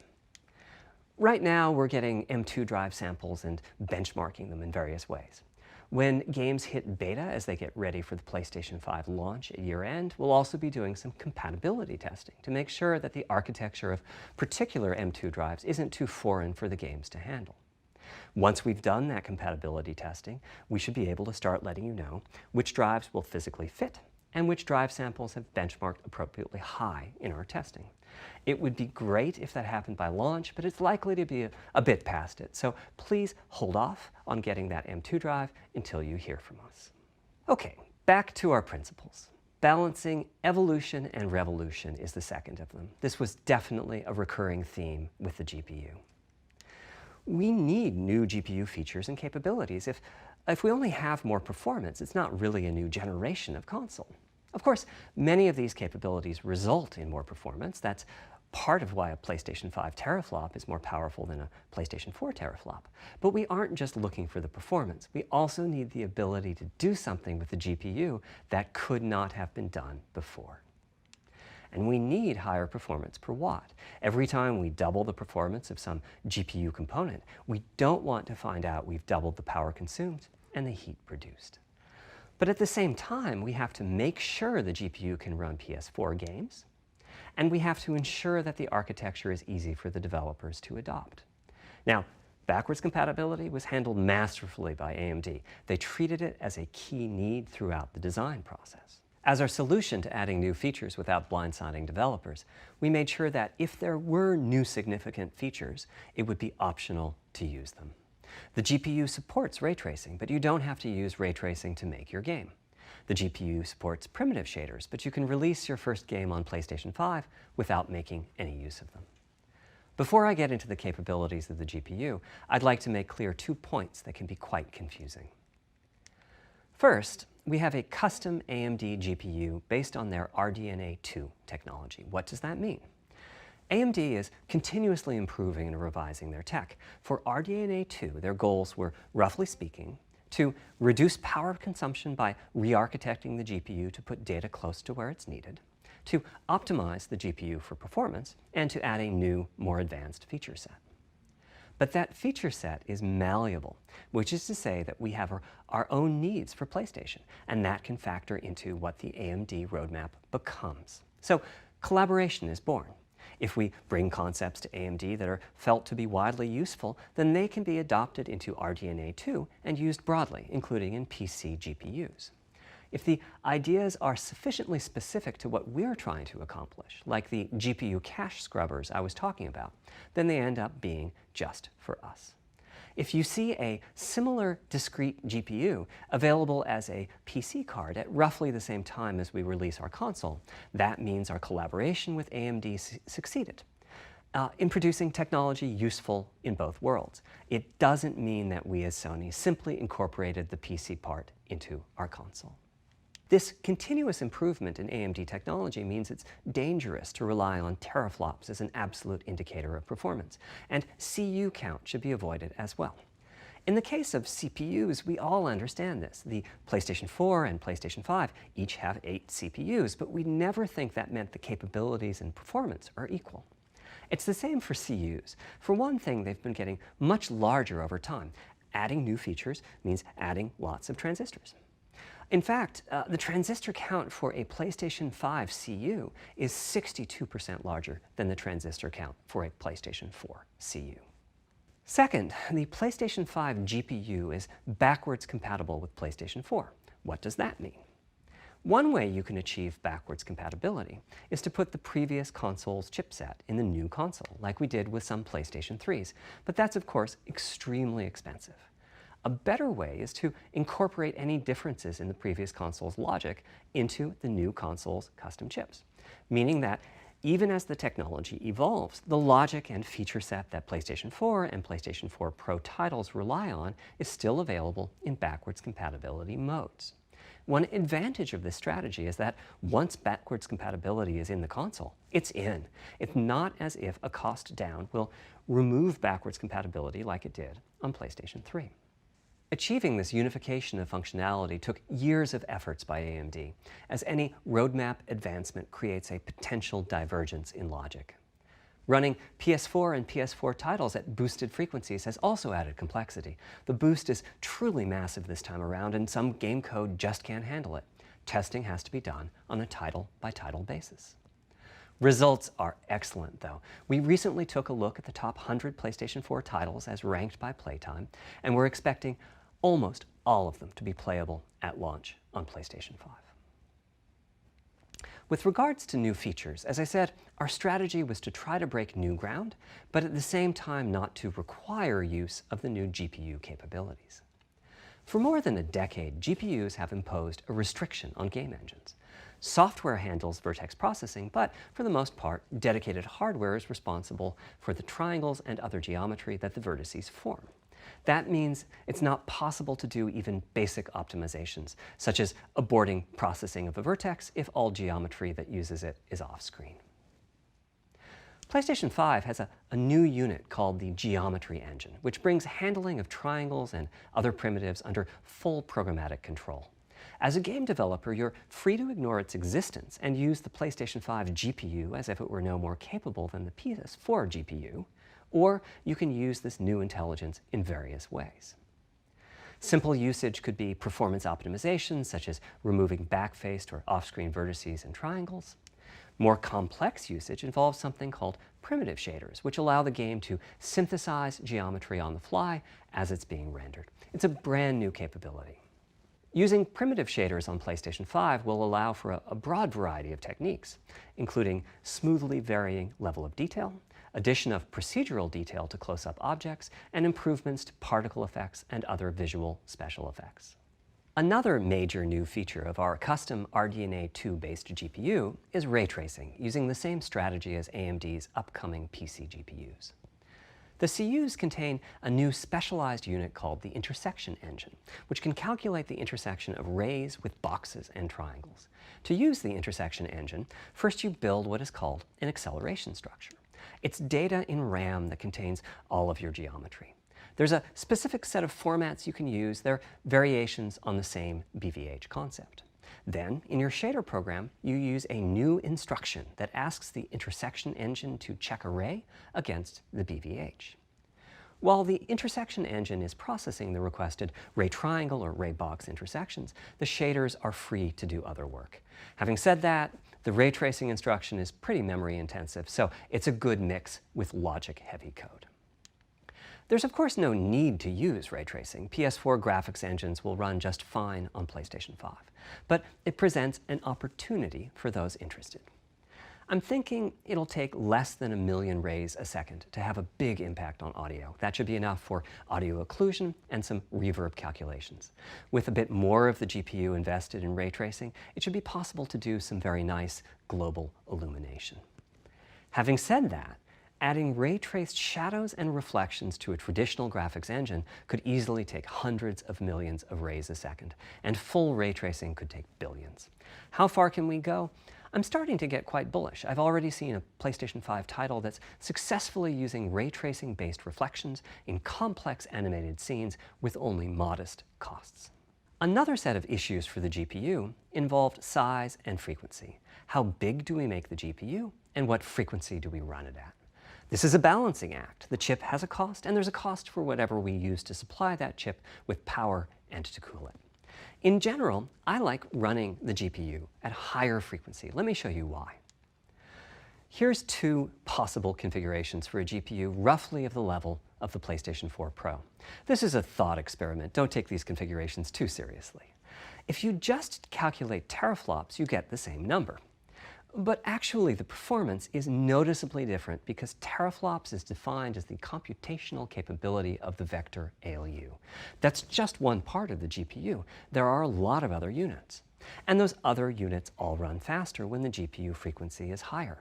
Right now, we're getting M2 drive samples and benchmarking them in various ways. When games hit beta as they get ready for the PlayStation 5 launch at year-end, we'll also be doing some compatibility testing to make sure that the architecture of particular M2 drives isn't too foreign for the games to handle. Once we've done that compatibility testing, we should be able to start letting you know which drives will physically fit and which drive samples have benchmarked appropriately high in our testing. It would be great if that happened by launch, but it's likely to be a bit past it, so please hold off on getting that M2 drive until you hear from us. Okay, back to our principles. Balancing evolution and revolution is the second of them. This was definitely a recurring theme with the GPU. We need new GPU features and capabilities. If we only have more performance, it's not really a new generation of console. Of course, many of these capabilities result in more performance. That's part of why a PlayStation 5 teraflop is more powerful than a PlayStation 4 teraflop. But we aren't just looking for the performance. We also need the ability to do something with the GPU that could not have been done before. And we need higher performance per watt. Every time we double the performance of some GPU component, we don't want to find out we've doubled the power consumed and the heat produced. But at the same time, we have to make sure the GPU can run PS4 games, and we have to ensure that the architecture is easy for the developers to adopt. Now, backwards compatibility was handled masterfully by AMD. They treated it as a key need throughout the design process. As our solution to adding new features without blindsiding developers, we made sure that if there were new significant features, it would be optional to use them. The GPU supports ray tracing, but you don't have to use ray tracing to make your game. The GPU supports primitive shaders, but you can release your first game on PlayStation 5 without making any use of them. Before I get into the capabilities of the GPU, I'd like to make clear 2 points that can be quite confusing. First, we have a custom AMD GPU based on their RDNA 2 technology. What does that mean? AMD is continuously improving and revising their tech. For RDNA 2, their goals were, roughly speaking, to reduce power consumption by re-architecting the GPU to put data close to where it's needed, to optimize the GPU for performance, and to add a new, more advanced feature set. But that feature set is malleable, which is to say that we have our own needs for PlayStation, and that can factor into what the AMD roadmap becomes. So collaboration is born. If we bring concepts to AMD that are felt to be widely useful, then they can be adopted into RDNA 2 and used broadly, including in PC GPUs. If the ideas are sufficiently specific to what we're trying to accomplish, like the GPU cache scrubbers I was talking about, then they end up being just for us. If you see a similar discrete GPU available as a PC card at roughly the same time as we release our console, that means our collaboration with AMD succeeded in producing technology useful in both worlds. It doesn't mean that we as Sony simply incorporated the PC part into our console. This continuous improvement in AMD technology means it's dangerous to rely on teraflops as an absolute indicator of performance, and CU count should be avoided as well. In the case of CPUs, we all understand this. The PlayStation 4 and PlayStation 5 each have 8 CPUs, but we never think that meant the capabilities and performance are equal. It's the same for CUs. For one thing, they've been getting much larger over time. Adding new features means adding lots of transistors. In fact, the transistor count for a PlayStation 5 CU is 62% larger than the transistor count for a PlayStation 4 CU. Second, the PlayStation 5 GPU is backwards compatible with PlayStation 4. What does that mean? One way you can achieve backwards compatibility is to put the previous console's chipset in the new console, like we did with some PlayStation 3s, but that's of course extremely expensive. A better way is to incorporate any differences in the previous console's logic into the new console's custom chips, meaning that even as the technology evolves, the logic and feature set that PlayStation 4 and PlayStation 4 Pro titles rely on is still available in backwards compatibility modes. One advantage of this strategy is that once backwards compatibility is in the console, it's in. It's not as if a cost down will remove backwards compatibility like it did on PlayStation 3. Achieving this unification of functionality took years of efforts by AMD, as any roadmap advancement creates a potential divergence in logic. Running PS4 and PS4 titles at boosted frequencies has also added complexity. The boost is truly massive this time around, and some game code just can't handle it. Testing has to be done on a title-by-title basis. Results are excellent, though. We recently took a look at the top 100 PlayStation 4 titles as ranked by playtime, and we're expecting almost all of them to be playable at launch on PlayStation 5. With regards to new features, as I said, our strategy was to try to break new ground, but at the same time not to require use of the new GPU capabilities. For more than a decade, GPUs have imposed a restriction on game engines. Software handles vertex processing, but for the most part, dedicated hardware is responsible for the triangles and other geometry that the vertices form. That means it's not possible to do even basic optimizations, such as aborting processing of a vertex if all geometry that uses it is off-screen. PlayStation 5 has a new unit called the Geometry Engine, which brings handling of triangles and other primitives under full programmatic control. As a game developer, you're free to ignore its existence and use the PlayStation 5 GPU as if it were no more capable than the PS4 GPU, or you can use this new intelligence in various ways. Simple usage could be performance optimization, such as removing backfaced or off-screen vertices and triangles. More complex usage involves something called primitive shaders, which allow the game to synthesize geometry on the fly as it's being rendered. It's a brand new capability. Using primitive shaders on PlayStation 5 will allow for a broad variety of techniques, including smoothly varying level of detail, addition of procedural detail to close-up objects, and improvements to particle effects and other visual special effects. Another major new feature of our custom RDNA 2-based GPU is ray tracing, using the same strategy as AMD's upcoming PC GPUs. The CUs contain a new specialized unit called the intersection engine, which can calculate the intersection of rays with boxes and triangles. To use the intersection engine, first you build what is called an acceleration structure. It's data in RAM that contains all of your geometry. There's a specific set of formats you can use. They're variations on the same BVH concept. Then, in your shader program, you use a new instruction that asks the intersection engine to check a ray against the BVH. While the intersection engine is processing the requested ray triangle or ray box intersections, the shaders are free to do other work. Having said that, the ray tracing instruction is pretty memory intensive, so it's a good mix with logic-heavy code. There's of course no need to use ray tracing. PS4 graphics engines will run just fine on PlayStation 5, but it presents an opportunity for those interested. I'm thinking it'll take less than 1 million rays a second to have a big impact on audio. That should be enough for audio occlusion and some reverb calculations. With a bit more of the GPU invested in ray tracing, it should be possible to do some very nice global illumination. Having said that, adding ray-traced shadows and reflections to a traditional graphics engine could easily take hundreds of millions of rays a second, and full ray tracing could take billions. How far can we go? I'm starting to get quite bullish. I've already seen a PlayStation 5 title that's successfully using ray tracing-based reflections in complex animated scenes with only modest costs. Another set of issues for the GPU involved size and frequency. How big do we make the GPU, and what frequency do we run it at? This is a balancing act. The chip has a cost, and there's a cost for whatever we use to supply that chip with power and to cool it. In general, I like running the GPU at higher frequency. Let me show you why. Here's 2 possible configurations for a GPU roughly of the level of the PlayStation 4 Pro. This is a thought experiment. Don't take these configurations too seriously. If you just calculate teraflops, you get the same number. But actually, the performance is noticeably different because teraflops is defined as the computational capability of the vector ALU. That's just one part of the GPU. There are a lot of other units. And those other units all run faster when the GPU frequency is higher.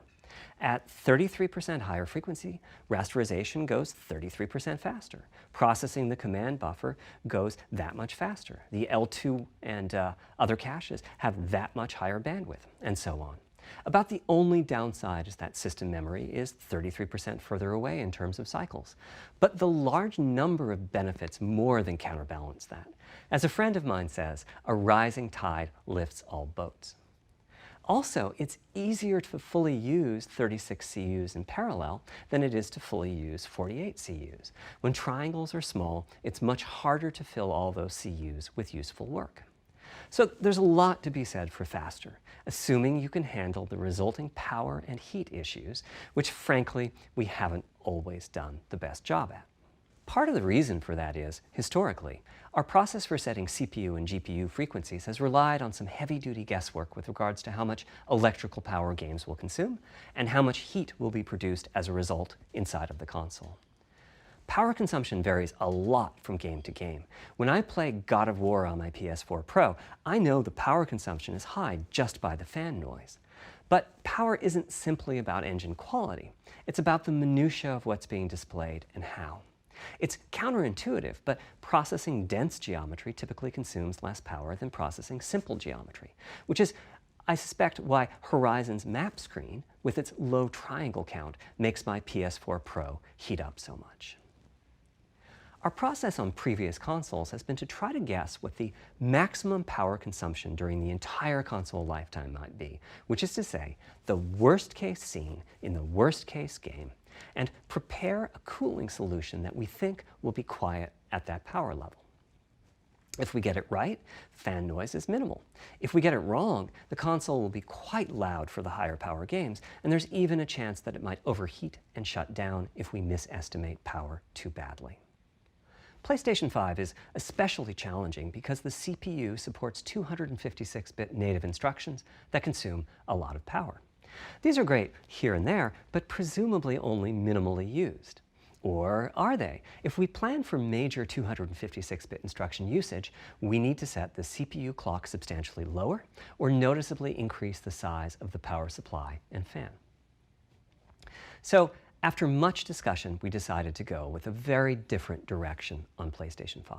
At 33% higher frequency, rasterization goes 33% faster. Processing the command buffer goes that much faster. The L2 and other caches have that much higher bandwidth, and so on. About the only downside is that system memory is 33% further away in terms of cycles. But the large number of benefits more than counterbalance that. As a friend of mine says, a rising tide lifts all boats. Also, it's easier to fully use 36 CUs in parallel than it is to fully use 48 CUs. When triangles are small, it's much harder to fill all those CUs with useful work. So there's a lot to be said for faster, assuming you can handle the resulting power and heat issues, which frankly, we haven't always done the best job at. Part of the reason for that is, historically, our process for setting CPU and GPU frequencies has relied on some heavy-duty guesswork with regards to how much electrical power games will consume and how much heat will be produced as a result inside of the console. Power consumption varies a lot from game to game. When I play God of War on my PS4 Pro, I know the power consumption is high just by the fan noise. But power isn't simply about engine quality. It's about the minutiae of what's being displayed and how. It's counterintuitive, but processing dense geometry typically consumes less power than processing simple geometry, which is, I suspect, why Horizon's map screen, with its low triangle count, makes my PS4 Pro heat up so much. Our process on previous consoles has been to try to guess what the maximum power consumption during the entire console lifetime might be, which is to say, the worst-case scene in the worst-case game, and prepare a cooling solution that we think will be quiet at that power level. If we get it right, fan noise is minimal. If we get it wrong, the console will be quite loud for the higher power games, and there's even a chance that it might overheat and shut down if we misestimate power too badly. PlayStation 5 is especially challenging because the CPU supports 256-bit native instructions that consume a lot of power. These are great here and there, but presumably only minimally used. Or are they? If we plan for major 256-bit instruction usage, we need to set the CPU clock substantially lower or noticeably increase the size of the power supply and fan. So, after much discussion, we decided to go with a very different direction on PlayStation 5.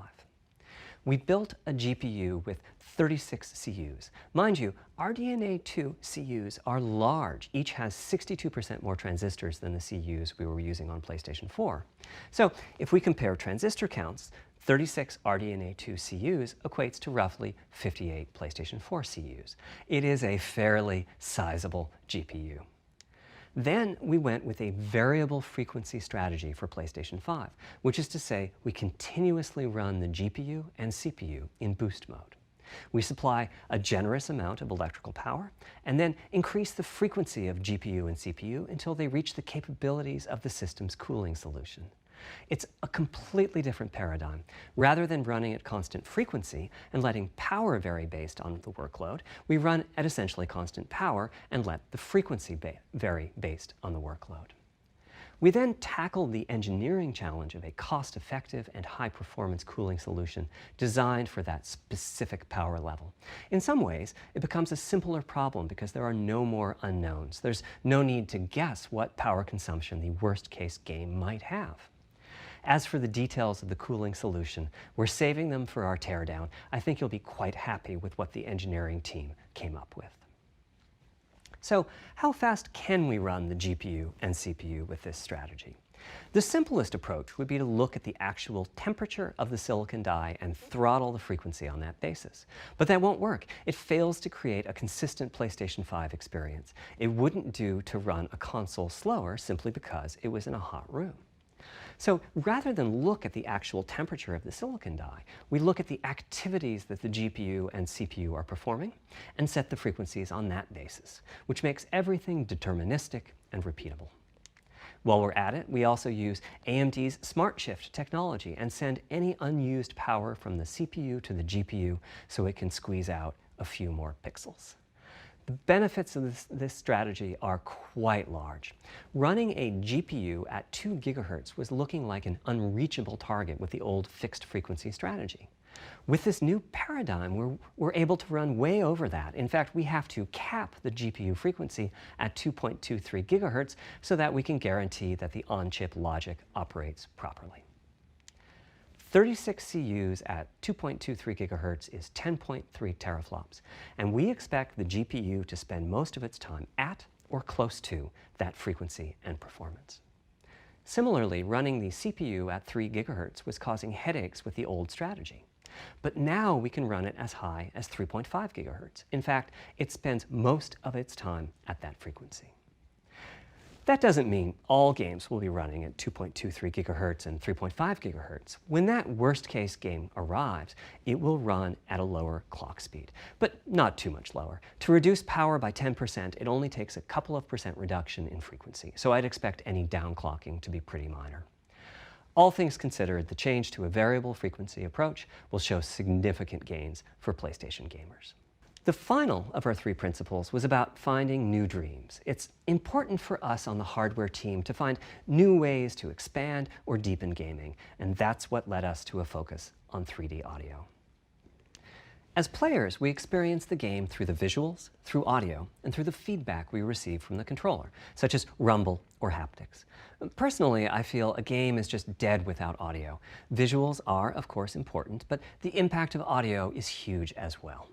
We built a GPU with 36 CUs. Mind you, RDNA 2 CUs are large. Each has 62% more transistors than the CUs we were using on PlayStation 4. So if we compare transistor counts, 36 RDNA 2 CUs equates to roughly 58 PlayStation 4 CUs. It is a fairly sizable GPU. Then we went with a variable frequency strategy for PlayStation 5, which is to say we continuously run the GPU and CPU in boost mode. We supply a generous amount of electrical power and then increase the frequency of GPU and CPU until they reach the capabilities of the system's cooling solution. It's a completely different paradigm. Rather than running at constant frequency and letting power vary based on the workload, we run at essentially constant power and let the frequency vary based on the workload. We then tackled the engineering challenge of a cost-effective and high-performance cooling solution designed for that specific power level. In some ways, it becomes a simpler problem because there are no more unknowns. There's no need to guess what power consumption the worst-case game might have. As for the details of the cooling solution, we're saving them for our teardown. I think you'll be quite happy with what the engineering team came up with. So, how fast can we run the GPU and CPU with this strategy? The simplest approach would be to look at the actual temperature of the silicon die and throttle the frequency on that basis. But that won't work. It fails to create a consistent PlayStation 5 experience. It wouldn't do to run a console slower simply because it was in a hot room. So rather than look at the actual temperature of the silicon die, we look at the activities that the GPU and CPU are performing and set the frequencies on that basis, which makes everything deterministic and repeatable. While we're at it, we also use AMD's Smart Shift technology and send any unused power from the CPU to the GPU so it can squeeze out a few more pixels. The benefits of this strategy are quite large. Running a GPU at 2 GHz was looking like an unreachable target with the old fixed frequency strategy. With this new paradigm, we're able to run way over that. In fact, we have to cap the GPU frequency at 2.23 GHz so that we can guarantee that the on-chip logic operates properly. 36 CUs at 2.23 GHz is 10.3 teraflops, and we expect the GPU to spend most of its time at or close to that frequency and performance. Similarly, running the CPU at 3 GHz was causing headaches with the old strategy. But now we can run it as high as 3.5 GHz. In fact, it spends most of its time at that frequency. That doesn't mean all games will be running at 2.23 GHz and 3.5 GHz. When that worst-case game arrives, it will run at a lower clock speed, but not too much lower. To reduce power by 10%, it only takes a couple of percent reduction in frequency, so I'd expect any downclocking to be pretty minor. All things considered, the change to a variable frequency approach will show significant gains for PlayStation gamers. The final of our 3 principles was about finding new dreams. It's important for us on the hardware team to find new ways to expand or deepen gaming, and that's what led us to a focus on 3D audio. As players, we experience the game through the visuals, through audio, and through the feedback we receive from the controller, such as rumble or haptics. Personally, I feel a game is just dead without audio. Visuals are, of course, important, but the impact of audio is huge as well.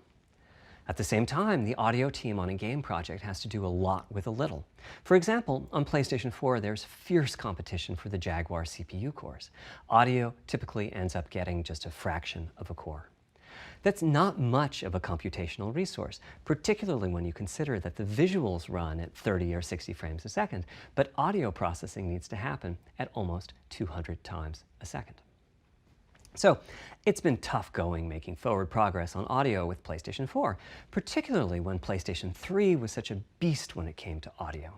At the same time, the audio team on a game project has to do a lot with a little. For example, on PlayStation 4, there's fierce competition for the Jaguar CPU cores. Audio typically ends up getting just a fraction of a core. That's not much of a computational resource, particularly when you consider that the visuals run at 30 or 60 frames a second, but audio processing needs to happen at almost 200 times a second. So, it's been tough going making forward progress on audio with PlayStation 4, particularly when PlayStation 3 was such a beast when it came to audio.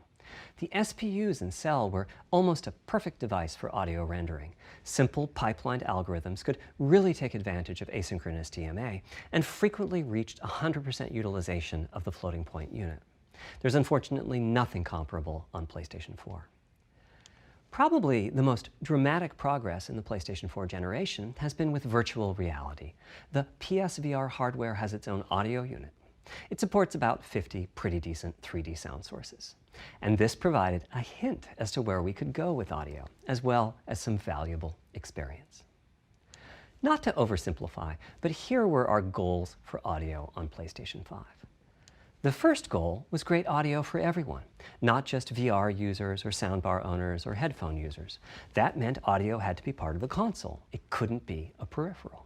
The SPUs in Cell were almost a perfect device for audio rendering. Simple pipelined algorithms could really take advantage of asynchronous DMA and frequently reached 100% utilization of the floating point unit. There's unfortunately nothing comparable on PlayStation 4. Probably the most dramatic progress in the PlayStation 4 generation has been with virtual reality. The PSVR hardware has its own audio unit. It supports about 50 pretty decent 3D sound sources. And this provided a hint as to where we could go with audio, as well as some valuable experience. Not to oversimplify, but here were our goals for audio on PlayStation 5. The first goal was great audio for everyone, not just VR users or soundbar owners or headphone users. That meant audio had to be part of the console. It couldn't be a peripheral.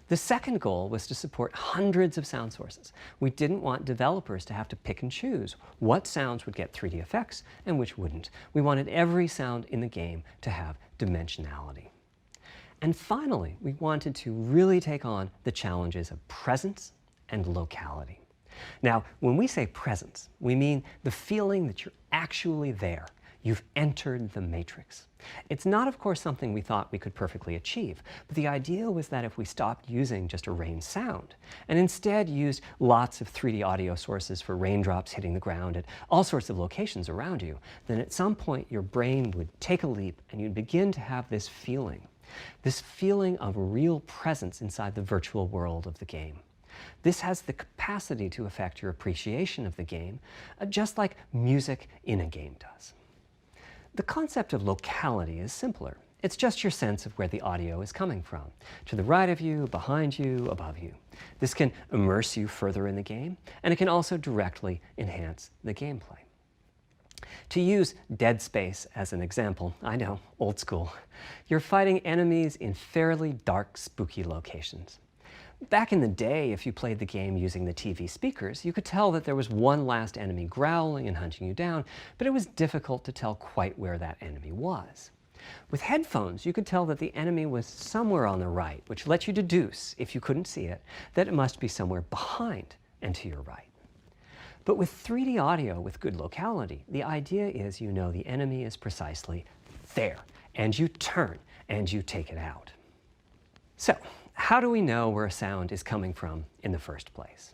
The second goal was to support hundreds of sound sources. We didn't want developers to have to pick and choose what sounds would get 3D effects and which wouldn't. We wanted every sound in the game to have dimensionality. And finally, we wanted to really take on the challenges of presence and locality. Now, when we say presence, we mean the feeling that you're actually there. You've entered the matrix. It's not, of course, something we thought we could perfectly achieve, but the idea was that if we stopped using just a rain sound and instead used lots of 3D audio sources for raindrops hitting the ground at all sorts of locations around you, then at some point your brain would take a leap and you'd begin to have this feeling of real presence inside the virtual world of the game. This has the capacity to affect your appreciation of the game, just like music in a game does. The concept of locality is simpler. It's just your sense of where the audio is coming from, to the right of you, behind you, above you. This can immerse you further in the game, and it can also directly enhance the gameplay. To use Dead Space as an example, I know, old school, you're fighting enemies in fairly dark, spooky locations. Back in the day, if you played the game using the TV speakers, you could tell that there was one last enemy growling and hunting you down, but it was difficult to tell quite where that enemy was. With headphones, you could tell that the enemy was somewhere on the right, which let you deduce, if you couldn't see it, that it must be somewhere behind and to your right. But with 3D audio with good locality, the idea is you know the enemy is precisely there, and you turn and you take it out. So, how do we know where a sound is coming from in the first place?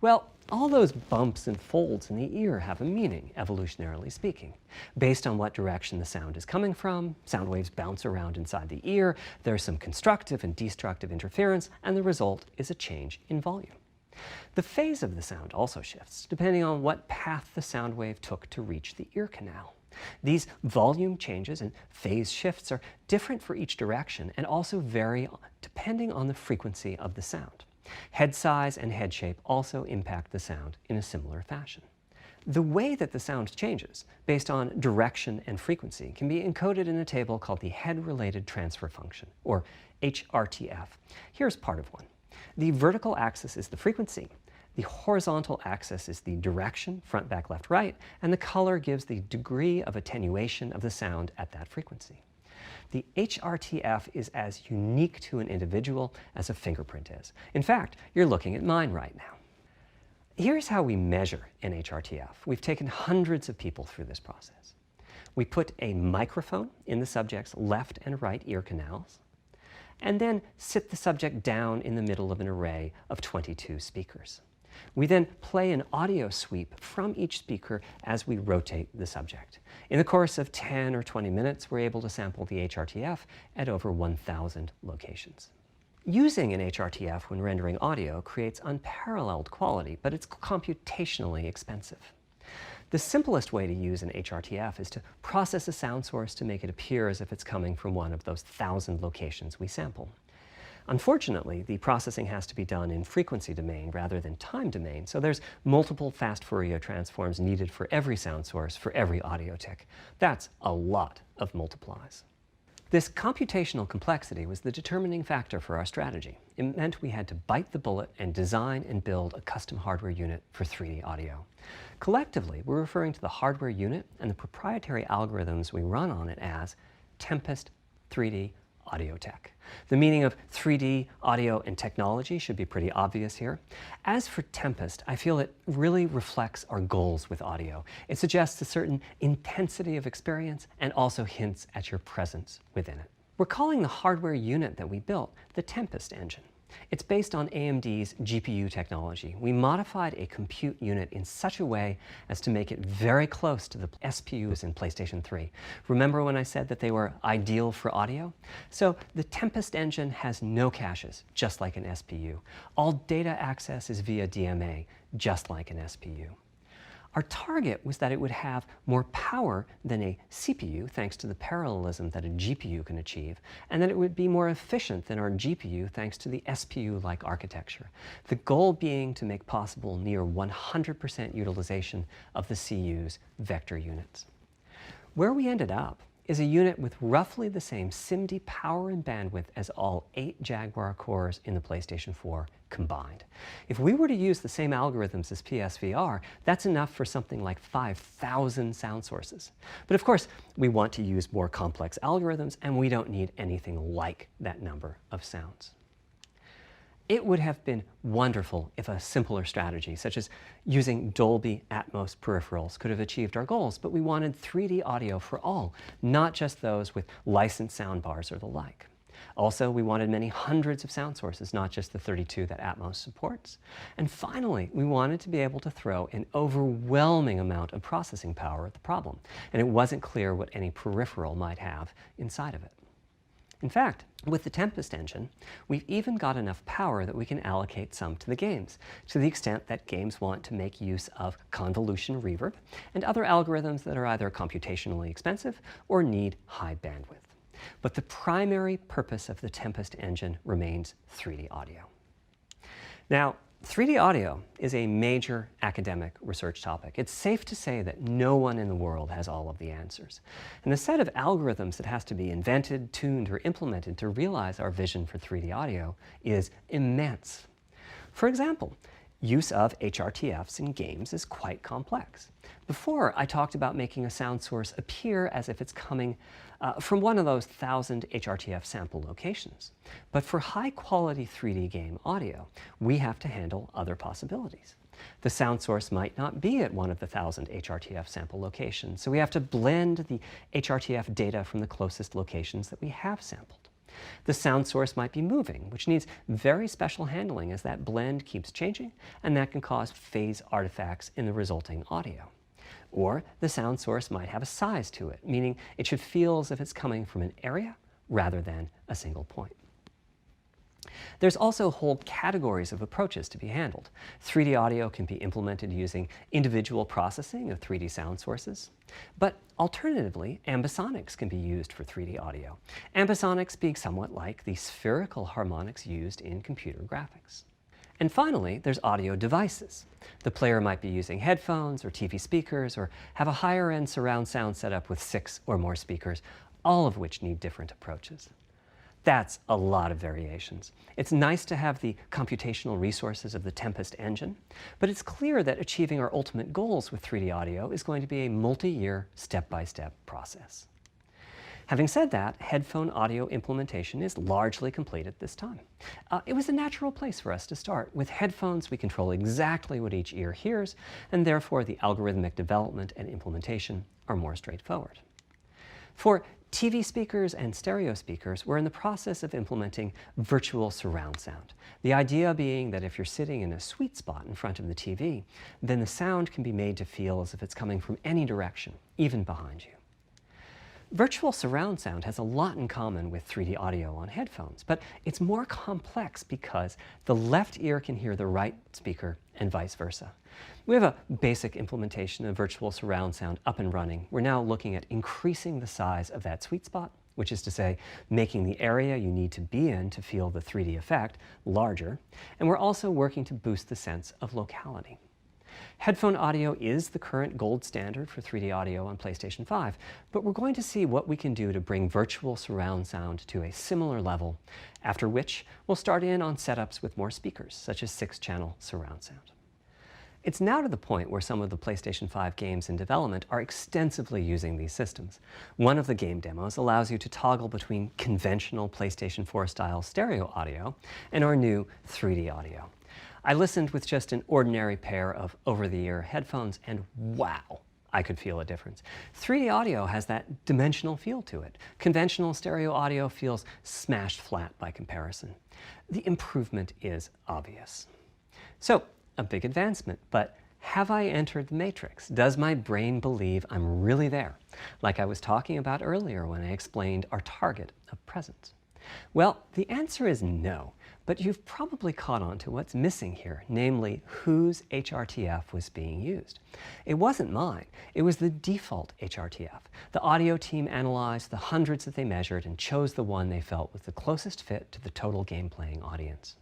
Well, all those bumps and folds in the ear have a meaning, evolutionarily speaking. Based on what direction the sound is coming from, sound waves bounce around inside the ear, there's some constructive and destructive interference, and the result is a change in volume. The phase of the sound also shifts, depending on what path the sound wave took to reach the ear canal. These volume changes and phase shifts are different for each direction and also vary depending on the frequency of the sound. Head size and head shape also impact the sound in a similar fashion. The way that the sound changes, based on direction and frequency, can be encoded in a table called the Head-Related Transfer Function, or HRTF. Here's part of one. The vertical axis is the frequency. The horizontal axis is the direction, front, back, left, right, and the color gives the degree of attenuation of the sound at that frequency. The HRTF is as unique to an individual as a fingerprint is. In fact, you're looking at mine right now. Here's how we measure an HRTF. We've taken hundreds of people through this process. We put a microphone in the subject's left and right ear canals, and then sit the subject down in the middle of an array of 22 speakers. We then play an audio sweep from each speaker as we rotate the subject. In the course of 10 or 20 minutes, we're able to sample the HRTF at over 1,000 locations. Using an HRTF when rendering audio creates unparalleled quality, but it's computationally expensive. The simplest way to use an HRTF is to process a sound source to make it appear as if it's coming from one of those 1,000 locations we sample. Unfortunately, the processing has to be done in frequency domain rather than time domain, so there's multiple fast Fourier transforms needed for every sound source for every audio tick. That's a lot of multiplies. This computational complexity was the determining factor for our strategy. It meant we had to bite the bullet and design and build a custom hardware unit for 3D audio. Collectively, we're referring to the hardware unit and the proprietary algorithms we run on it as Tempest 3D audio tech. The meaning of 3D audio and technology should be pretty obvious here. As for Tempest, I feel it really reflects our goals with audio. It suggests a certain intensity of experience and also hints at your presence within it. We're calling the hardware unit that we built the Tempest engine. It's based on AMD's GPU technology. We modified a compute unit in such a way as to make it very close to the SPUs in PlayStation 3. Remember when I said that they were ideal for audio? So the Tempest engine has no caches, just like an SPU. All data access is via DMA, just like an SPU. Our target was that it would have more power than a CPU, thanks to the parallelism that a GPU can achieve, and that it would be more efficient than our GPU, thanks to the SPU-like architecture. The goal being to make possible near 100% utilization of the CU's vector units. Where we ended up is a unit with roughly the same SIMD power and bandwidth as all 8 Jaguar cores in the PlayStation 4 combined. If we were to use the same algorithms as PSVR, that's enough for something like 5,000 sound sources. But of course, we want to use more complex algorithms, and we don't need anything like that number of sounds. It would have been wonderful if a simpler strategy, such as using Dolby Atmos peripherals, could have achieved our goals, but we wanted 3D audio for all, not just those with licensed soundbars or the like. Also, we wanted many hundreds of sound sources, not just the 32 that Atmos supports. And finally, we wanted to be able to throw an overwhelming amount of processing power at the problem, and it wasn't clear what any peripheral might have inside of it. In fact, with the Tempest engine, we've even got enough power that we can allocate some to the games, to the extent that games want to make use of convolution reverb and other algorithms that are either computationally expensive or need high bandwidth. But the primary purpose of the Tempest engine remains 3D audio. Now, 3D audio is a major academic research topic. It's safe to say that no one in the world has all of the answers. And the set of algorithms that has to be invented, tuned, or implemented to realize our vision for 3D audio is immense. For example, use of HRTFs in games is quite complex. Before, I talked about making a sound source appear as if it's coming from one of those 1,000 HRTF sample locations. But for high-quality 3D game audio, we have to handle other possibilities. The sound source might not be at one of the 1,000 HRTF sample locations, so we have to blend the HRTF data from the closest locations that we have sampled. The sound source might be moving, which needs very special handling as that blend keeps changing, and that can cause phase artifacts in the resulting audio. Or the sound source might have a size to it, meaning it should feel as if it's coming from an area rather than a single point. There's also whole categories of approaches to be handled. 3D audio can be implemented using individual processing of 3D sound sources. But alternatively, ambisonics can be used for 3D audio. Ambisonics being somewhat like the spherical harmonics used in computer graphics. And finally, there's audio devices. The player might be using headphones or TV speakers, or have a higher-end surround sound setup with 6 or more speakers, all of which need different approaches. That's a lot of variations. It's nice to have the computational resources of the Tempest engine, but it's clear that achieving our ultimate goals with 3D audio is going to be a multi-year, step-by-step process. Having said that, headphone audio implementation is largely complete at this time. It was a natural place for us to start. With headphones, we control exactly what each ear hears, and therefore the algorithmic development and implementation are more straightforward. For TV speakers and stereo speakers, we're in the process of implementing virtual surround sound. The idea being that if you're sitting in a sweet spot in front of the TV, then the sound can be made to feel as if it's coming from any direction, even behind you. Virtual surround sound has a lot in common with 3D audio on headphones, but it's more complex because the left ear can hear the right speaker and vice versa. We have a basic implementation of virtual surround sound up and running. We're now looking at increasing the size of that sweet spot, which is to say, making the area you need to be in to feel the 3D effect larger, and we're also working to boost the sense of locality. Headphone audio is the current gold standard for 3D audio on PlayStation 5, but we're going to see what we can do to bring virtual surround sound to a similar level, after which we'll start in on setups with more speakers, such as 6-channel surround sound. It's now to the point where some of the PlayStation 5 games in development are extensively using these systems. One of the game demos allows you to toggle between conventional PlayStation 4 style stereo audio and our new 3D audio. I listened with just an ordinary pair of over-the-ear headphones and wow, I could feel a difference. 3D audio has that dimensional feel to it. Conventional stereo audio feels smashed flat by comparison. The improvement is obvious. So, a big advancement, but have I entered the matrix? Does my brain believe I'm really there? Like I was talking about earlier when I explained our target of presence. Well, the answer is no, but you've probably caught on to what's missing here, namely whose HRTF was being used. It wasn't mine, it was the default HRTF. The audio team analyzed the hundreds that they measured and chose the one they felt was the closest fit to the total game-playing audience.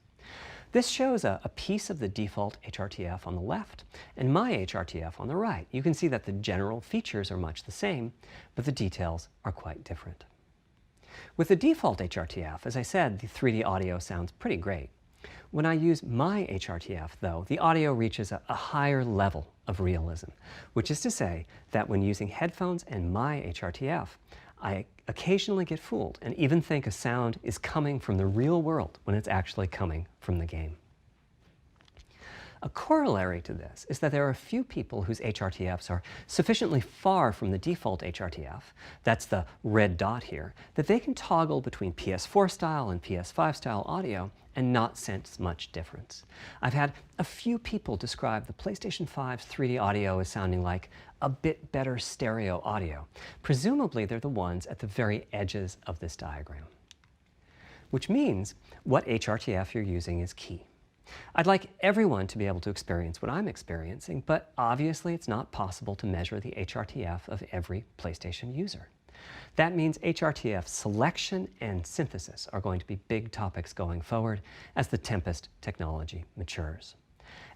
This shows a piece of the default HRTF on the left and my HRTF on the right. You can see that the general features are much the same, but the details are quite different. With the default HRTF, as I said, the 3D audio sounds pretty great. When I use my HRTF, though, the audio reaches a higher level of realism, which is to say that when using headphones and my HRTF, I occasionally get fooled and even think a sound is coming from the real world when it's actually coming from the game. A corollary to this is that there are a few people whose HRTFs are sufficiently far from the default HRTF, that's the red dot here, that they can toggle between PS4 style and PS5 style audio and not sense much difference. I've had a few people describe the PlayStation 5's 3D audio as sounding like a bit better stereo audio. Presumably they're the ones at the very edges of this diagram. Which means what HRTF you're using is key. I'd like everyone to be able to experience what I'm experiencing, but obviously it's not possible to measure the HRTF of every PlayStation user. That means HRTF selection and synthesis are going to be big topics going forward as the Tempest technology matures.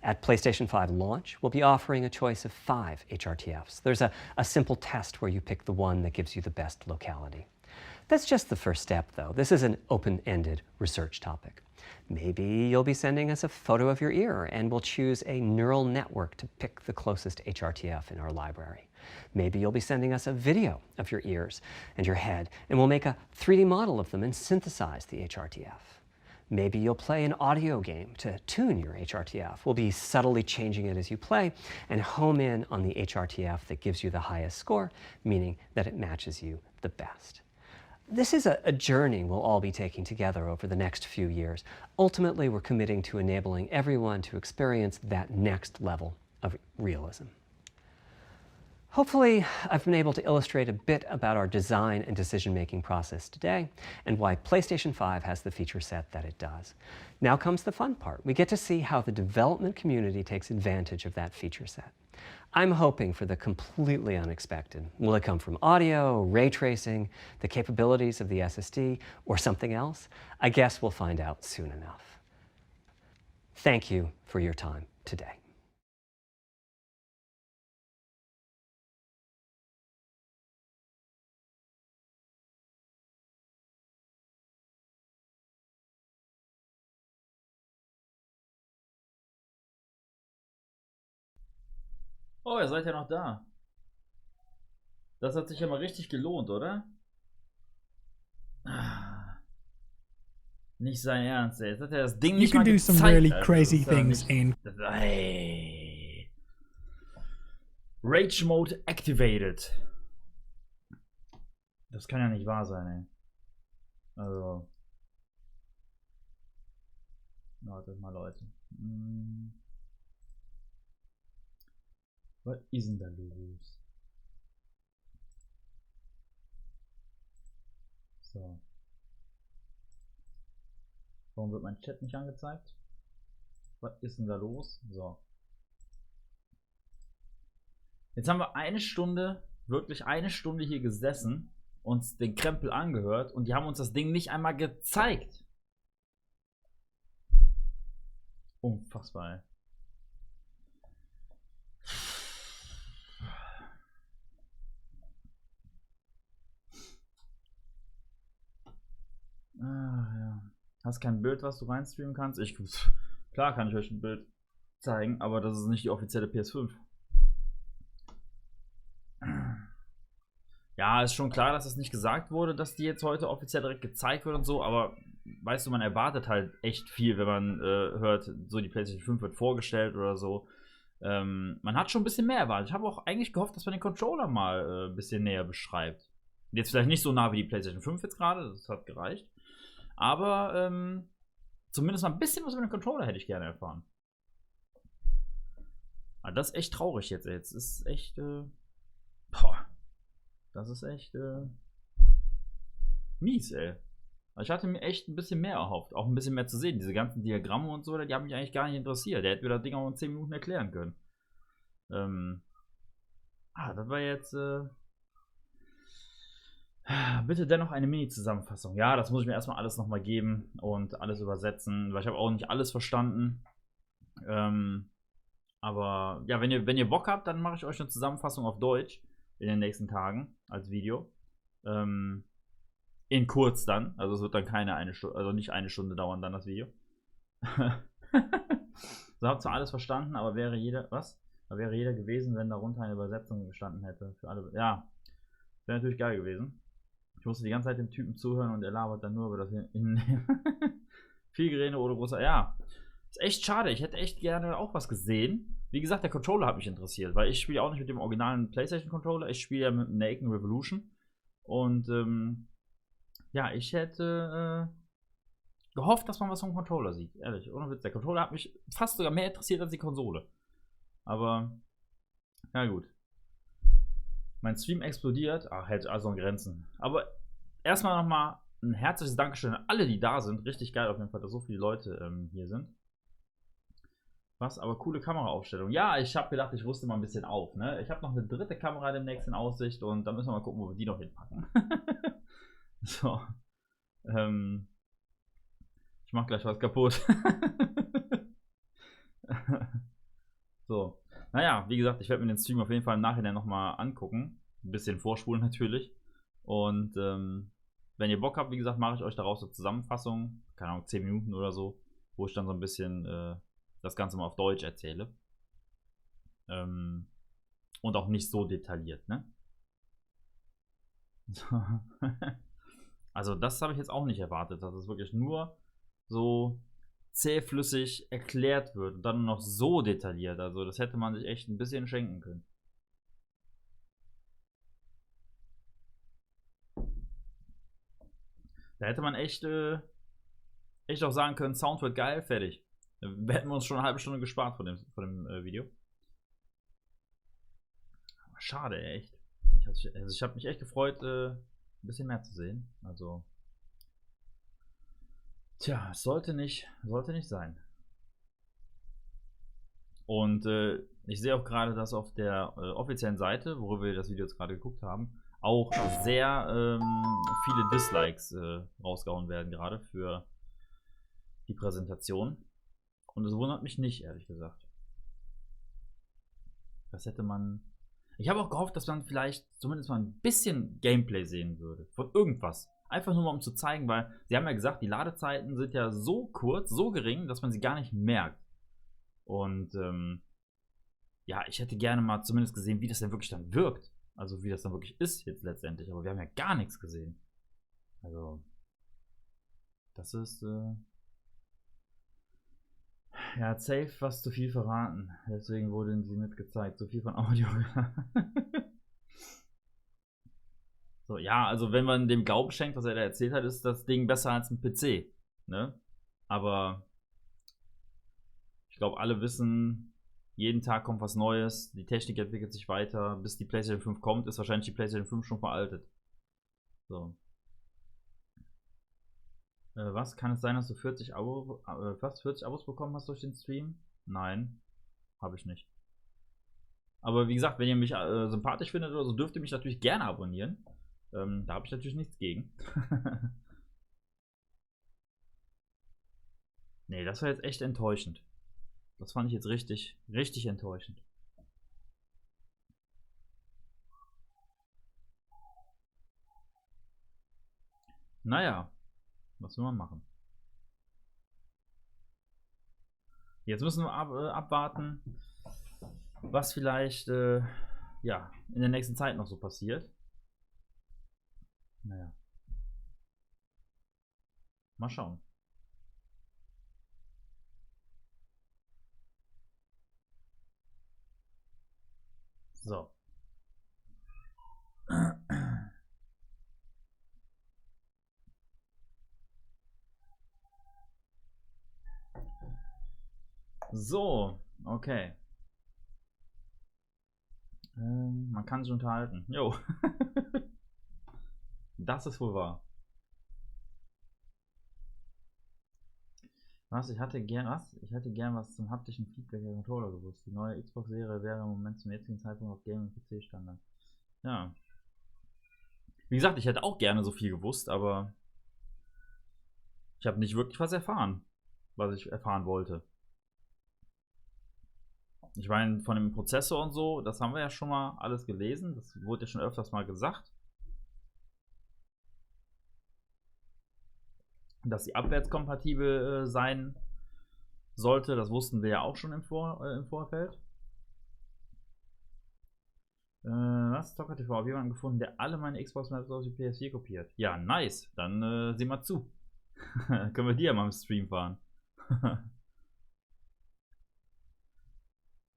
At PlayStation 5 launch, we'll be offering a choice of 5 HRTFs. There's a simple test where you pick the one that gives you the best locality. That's just the first step, though. This is an open-ended research topic. Maybe you'll be sending us a photo of your ear and we'll choose a neural network to pick the closest HRTF in our library. Maybe you'll be sending us a video of your ears and your head and we'll make a 3D model of them and synthesize the HRTF. Maybe you'll play an audio game to tune your HRTF. We'll be subtly changing it as you play and home in on the HRTF that gives you the highest score, meaning that it matches you the best. This is a journey we'll all be taking together over the next few years. Ultimately, we're committing to enabling everyone to experience that next level of realism. Hopefully, I've been able to illustrate a bit about our design and decision-making process today and why PlayStation 5 has the feature set that it does. Now comes the fun part. We get to see how the development community takes advantage of that feature set. I'm hoping for the completely unexpected. Will it come from audio, ray tracing, the capabilities of the SSD, or something else? I guess we'll find out soon enough. Thank you for your time today. Oh, ihr seid ja noch da. Das hat sich ja mal richtig gelohnt, oder? Nicht sein Ernst, ey. Jetzt hat er das Ding nicht mal gezeigt. You can do some really crazy things in... Hey. Rage Mode activated. Das kann ja nicht wahr sein, ey. Also. Wartet mal, Leute. Was ist denn da los? So. Warum wird mein Chat nicht angezeigt? Was ist denn da los? So. Jetzt haben wir eine Stunde, wirklich eine Stunde hier gesessen, uns den Krempel angehört und die haben uns das Ding nicht einmal gezeigt. Unfassbar, ey. Ah, ja. Hast kein Bild, was du reinstreamen kannst? Klar kann ich euch ein Bild zeigen, aber das ist nicht die offizielle PS5. Ja, ist schon klar, dass es nicht gesagt wurde, dass die jetzt heute offiziell direkt gezeigt wird und so, aber weißt du, man erwartet halt echt viel, wenn man hört, so die PlayStation 5 wird vorgestellt oder so. Man hat schon ein bisschen mehr erwartet. Ich habe auch eigentlich gehofft, dass man den Controller mal ein bisschen näher beschreibt. Jetzt vielleicht nicht so nah wie die PlayStation 5 jetzt gerade, das hat gereicht. Aber zumindest mal ein bisschen was über den Controller hätte ich gerne erfahren. Aber das ist echt traurig jetzt. Jetzt ist echt. Das ist echt mies, ey. Ich hatte mir echt ein bisschen mehr erhofft. Auch ein bisschen mehr zu sehen. Diese ganzen Diagramme und so, die haben mich eigentlich gar nicht interessiert. Der hätte mir das Ding auch in 10 Minuten erklären können. Das war jetzt. Bitte dennoch eine Mini-Zusammenfassung. Ja, das muss ich mir erstmal alles nochmal geben und alles übersetzen, weil ich habe auch nicht alles verstanden. Aber ja, wenn ihr Bock habt, dann mache ich euch eine Zusammenfassung auf Deutsch in den nächsten Tagen als Video. In kurz dann. Also es wird dann keine eine Stunde, also nicht eine Stunde dauern dann das Video. So, habt zwar alles verstanden, aber wäre jeder, was? Da wäre jeder gewesen, wenn darunter eine Übersetzung gestanden hätte. Für alle. Ja, wäre natürlich geil gewesen. Ich musste die ganze Zeit dem Typen zuhören und er labert dann nur über das viel Gerede oder großer. Ja, ist echt schade. Ich hätte echt gerne auch was gesehen. Wie gesagt, der Controller hat mich interessiert, weil ich spiele auch nicht mit dem originalen PlayStation Controller. Ich spiele ja mit dem Naked Revolution. Und ja, ich hätte gehofft, dass man was vom Controller sieht. Ehrlich, ohne Witz. Der Controller hat mich fast sogar mehr interessiert als die Konsole. Aber, ja gut. Mein Stream explodiert. Ach, hält also an Grenzen. Aber erstmal nochmal ein herzliches Dankeschön an alle, die da sind. Richtig geil auf jeden Fall, dass so viele Leute hier sind. Was, aber coole Kameraaufstellung. Ja, ich habe gedacht, ich rüste mal ein bisschen auf. Ne? Ich habe noch eine dritte Kamera demnächst in Aussicht und da müssen wir mal gucken, wo wir die noch hinpacken. So. Ich mach gleich was kaputt. So. Naja, wie gesagt, ich werde mir den Stream auf jeden Fall im Nachhinein nochmal angucken. Ein bisschen vorspulen natürlich. Und wenn ihr Bock habt, wie gesagt, mache ich euch daraus eine Zusammenfassung. Keine Ahnung, 10 Minuten oder so. Wo ich dann so ein bisschen das Ganze mal auf Deutsch erzähle. Und auch nicht so detailliert, ne? Also das habe ich jetzt auch nicht erwartet, dass es wirklich nur so zähflüssig erklärt wird und dann noch so detailliert. Also das hätte man sich echt ein bisschen schenken können. Da hätte man echt auch sagen können, Sound wird geil, fertig. Da hätten wir uns schon eine halbe Stunde gespart von dem Video. Schade, echt. Ich habe mich echt gefreut, ein bisschen mehr zu sehen. Also, tja, es sollte nicht sein. Und ich sehe auch gerade, dass auf der offiziellen Seite, worüber wir das Video jetzt gerade geguckt haben, auch sehr viele Dislikes rausgehauen werden, gerade für die Präsentation. Und es wundert mich nicht, ehrlich gesagt. Das hätte man. Ich habe auch gehofft, dass man vielleicht zumindest mal ein bisschen Gameplay sehen würde. Von irgendwas. Einfach nur mal um zu zeigen, weil sie haben ja gesagt, die Ladezeiten sind ja so kurz, so gering, dass man sie gar nicht merkt. Und ja, ich hätte gerne mal zumindest gesehen, wie das denn wirklich dann wirkt. Also wie das dann wirklich ist jetzt letztendlich. Aber wir haben ja gar nichts gesehen. Also, das ist ja, hat safe was zu viel verraten. Deswegen wurde sie nicht gezeigt. Zu viel von Audio. So, ja, also wenn man dem Glauben schenkt, was er da erzählt hat, ist das Ding besser als ein PC. Ne? Aber ich glaube, alle wissen, jeden Tag kommt was Neues. Die Technik entwickelt sich weiter. Bis die PlayStation 5 kommt, ist wahrscheinlich die PlayStation 5 schon veraltet. So. Was? Kann es sein, dass du 40 Abos bekommen hast durch den Stream? Nein, habe ich nicht. Aber wie gesagt, wenn ihr mich sympathisch findet oder so, dürft ihr mich natürlich gerne abonnieren. Da habe ich natürlich nichts gegen. Nee, das war jetzt echt enttäuschend. Das fand ich jetzt richtig, richtig enttäuschend. Naja. Was will man machen? Jetzt müssen wir abwarten, was vielleicht ja, in der nächsten Zeit noch so passiert. Naja. Mal schauen. So. So, okay. Man kann sich unterhalten. Jo. Das ist wohl wahr. Ich hätte gern was zum haptischen Feedback der Controller gewusst. Die neue Xbox-Serie wäre im Moment zum jetzigen Zeitpunkt auf Gaming PC Standard. Ja. Wie gesagt, ich hätte auch gerne so viel gewusst, aber ich habe nicht wirklich was erfahren, was ich erfahren wollte. Ich meine, von dem Prozessor und so, das haben wir ja schon mal alles gelesen. Das wurde ja schon öfters mal gesagt. Dass sie abwärtskompatibel sein sollte, das wussten wir ja auch schon im Vorfeld. Was? Zocker TV, habe jemanden gefunden, der alle meine Xbox-Maps aus die PS4 kopiert. Ja, nice. Dann sieh mal zu. Können wir die ja mal im Stream fahren.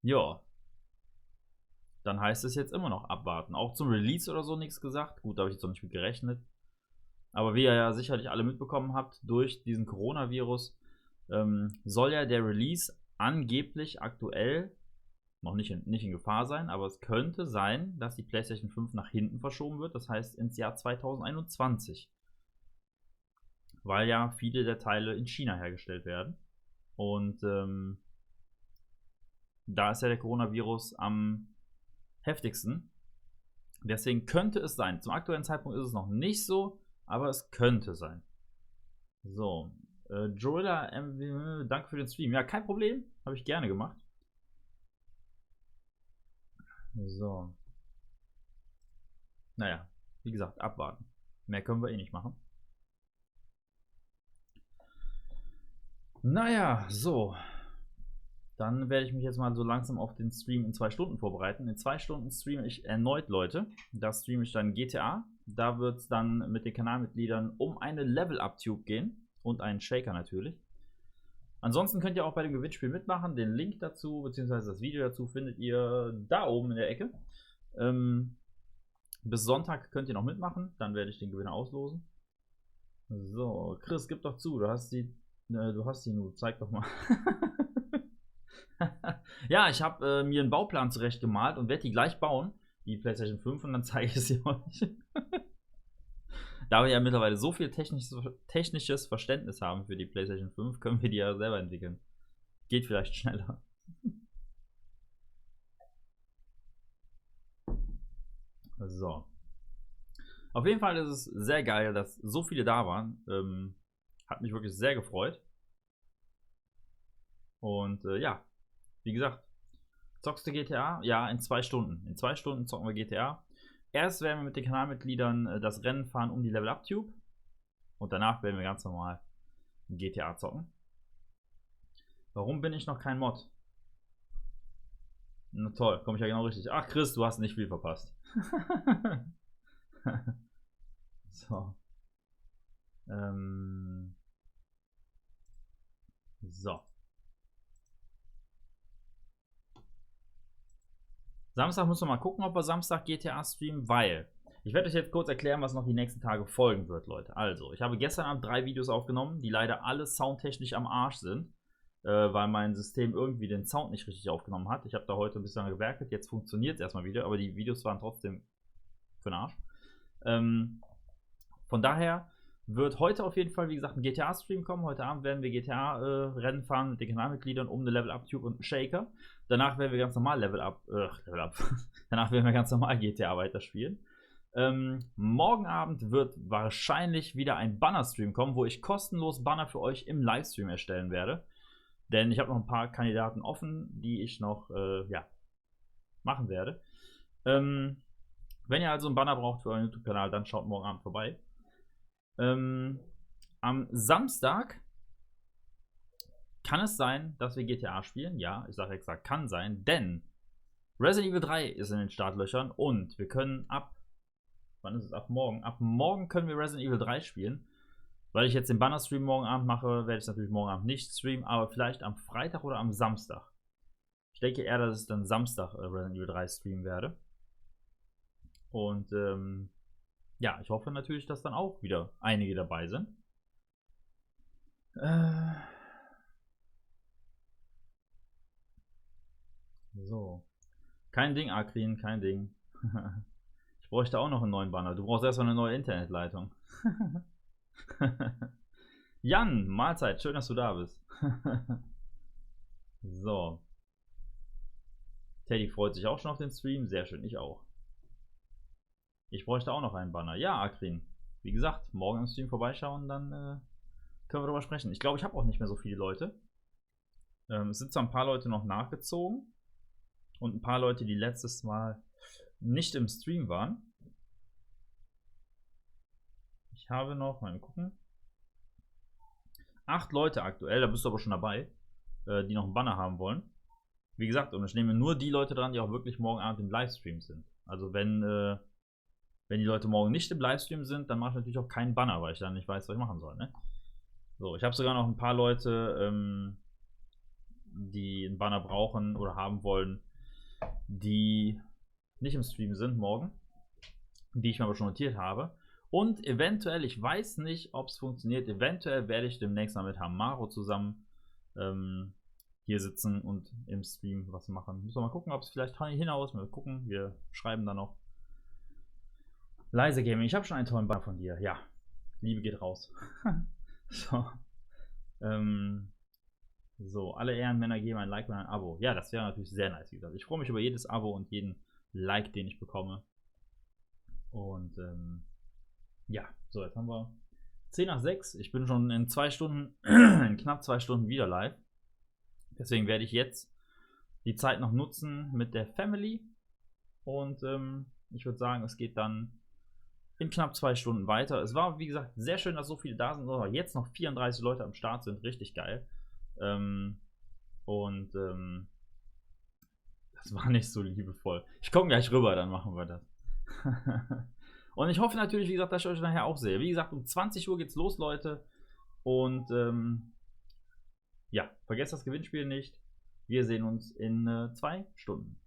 Ja. Dann heißt es jetzt immer noch abwarten. Auch zum Release oder so nichts gesagt. Gut, da habe ich jetzt noch nicht mit gerechnet. Aber wie ihr ja sicherlich alle mitbekommen habt, durch diesen Coronavirus soll ja der Release angeblich aktuell noch nicht in Gefahr sein, aber es könnte sein, dass die PlayStation 5 nach hinten verschoben wird, das heißt ins Jahr 2021. Weil ja viele der Teile in China hergestellt werden. Und da ist ja der Coronavirus am heftigsten. Deswegen könnte es sein. Zum aktuellen Zeitpunkt ist es noch nicht so, aber es könnte sein. So, Joella, danke für den Stream. Ja, kein Problem. Habe ich gerne gemacht. So. Naja, wie gesagt, abwarten. Mehr können wir eh nicht machen. Naja, so. Dann werde ich mich jetzt mal so langsam auf den Stream in 2 Stunden vorbereiten. In 2 Stunden streame ich erneut, Leute. Da streame ich dann GTA. Da wird es dann mit den Kanalmitgliedern um eine Level-Up-Tube gehen. Und einen Shaker natürlich. Ansonsten könnt ihr auch bei dem Gewinnspiel mitmachen. Den Link dazu, beziehungsweise das Video dazu, findet ihr da oben in der Ecke. Bis Sonntag könnt ihr noch mitmachen. Dann werde ich den Gewinner auslosen. So, Chris, gib doch zu. Du hast die nur. Zeig doch mal. Ja, ich habe mir einen Bauplan zurecht gemalt und werde die gleich bauen, die PlayStation 5, und dann zeige ich sie euch. Da wir ja mittlerweile so viel technisches Verständnis haben für die PlayStation 5, können wir die ja selber entwickeln. Geht vielleicht schneller. So. Auf jeden Fall ist es sehr geil, dass so viele da waren. Hat mich wirklich sehr gefreut. Und ja, wie gesagt, zockst du GTA? Ja, in 2 Stunden. In 2 Stunden zocken wir GTA. Erst werden wir mit den Kanalmitgliedern das Rennen fahren um die Level-Up-Tube. Und danach werden wir ganz normal GTA zocken. Warum bin ich noch kein Mod? Na toll, komme ich ja genau richtig. Ach Chris, du hast nicht viel verpasst. So. So. Samstag müssen wir mal gucken, ob wir Samstag GTA streamen, weil ich werde euch jetzt kurz erklären, was noch die nächsten Tage folgen wird, Leute. Also, ich habe gestern Abend 3 Videos aufgenommen, die leider alle soundtechnisch am Arsch sind, weil mein System irgendwie den Sound nicht richtig aufgenommen hat. Ich habe da heute ein bisschen gewerkelt, jetzt funktioniert es erstmal wieder, aber die Videos waren trotzdem für den Arsch. Von daher wird heute auf jeden Fall, wie gesagt, ein GTA-Stream kommen. Heute Abend werden wir GTA-Rennen fahren mit den Kanalmitgliedern um eine Level-Up-Tube und einen Shaker. Danach werden wir ganz normal Danach werden wir ganz normal GTA weiterspielen. Morgen Abend wird wahrscheinlich wieder ein Banner-Stream kommen, wo ich kostenlos Banner für euch im Livestream erstellen werde. Denn ich habe noch ein paar Kandidaten offen, die ich noch machen werde. Wenn ihr also einen Banner braucht für euren YouTube-Kanal, dann schaut morgen Abend vorbei. Am Samstag kann es sein, dass wir GTA spielen? Ja, ich sage extra, kann sein, denn Resident Evil 3 ist in den Startlöchern und wir können wann ist es? Ab morgen. Ab morgen können wir Resident Evil 3 spielen. Weil ich jetzt den Banner-Stream morgen Abend mache, werde ich natürlich morgen Abend nicht streamen, aber vielleicht am Freitag oder am Samstag. Ich denke eher, dass ich dann Samstag Resident Evil 3 streamen werde. Und ja, ich hoffe natürlich, dass dann auch wieder einige dabei sind. So. Kein Ding, Akrin, kein Ding. Ich bräuchte auch noch einen neuen Banner. Du brauchst erstmal eine neue Internetleitung. Jan, Mahlzeit, schön, dass du da bist. So. Teddy freut sich auch schon auf den Stream, sehr schön, ich auch. Ich bräuchte auch noch einen Banner. Ja, Akrin, wie gesagt, morgen im Stream vorbeischauen, dann können wir darüber sprechen. Ich glaube, ich habe auch nicht mehr so viele Leute. Es sind zwar ein paar Leute noch nachgezogen und ein paar Leute, die letztes Mal nicht im Stream waren. Ich habe noch, mal gucken, 8 Leute aktuell, da bist du aber schon dabei, die noch einen Banner haben wollen. Wie gesagt, und ich nehme nur die Leute dran, die auch wirklich morgen Abend im Livestream sind. Also wenn die Leute morgen nicht im Livestream sind, dann mache ich natürlich auch keinen Banner, weil ich dann nicht weiß, was ich machen soll. Ne? So, ich habe sogar noch ein paar Leute, die einen Banner brauchen oder haben wollen, die nicht im Stream sind morgen, die ich mir aber schon notiert habe. Und eventuell, ich weiß nicht, ob es funktioniert, eventuell werde ich demnächst mal mit Hamaro zusammen hier sitzen und im Stream was machen. Müssen wir mal gucken, ob es vielleicht hinaus. Mal gucken, wir schreiben da noch. Leise Gaming, ich habe schon einen tollen Banner von dir. Ja, Liebe geht raus. So. So, alle Ehrenmänner geben ein Like und ein Abo. Ja, das wäre natürlich sehr nice, wie gesagt. Ich freue mich über jedes Abo und jeden Like, den ich bekomme. Und ja, so, jetzt haben wir 10 nach 6. Ich bin schon in 2 Stunden, in knapp 2 Stunden wieder live. Deswegen werde ich jetzt die Zeit noch nutzen mit der Family. Und ich würde sagen, es geht dann in knapp 2 Stunden weiter. Es war, wie gesagt, sehr schön, dass so viele da sind. Aber jetzt noch 34 Leute am Start sind. Richtig geil. Das war nicht so liebevoll. Ich komme gleich rüber, dann machen wir das. Und ich hoffe natürlich, wie gesagt, dass ich euch nachher auch sehe. Wie gesagt, um 20 Uhr geht's los, Leute. Und ja, vergesst das Gewinnspiel nicht. Wir sehen uns in 2 Stunden.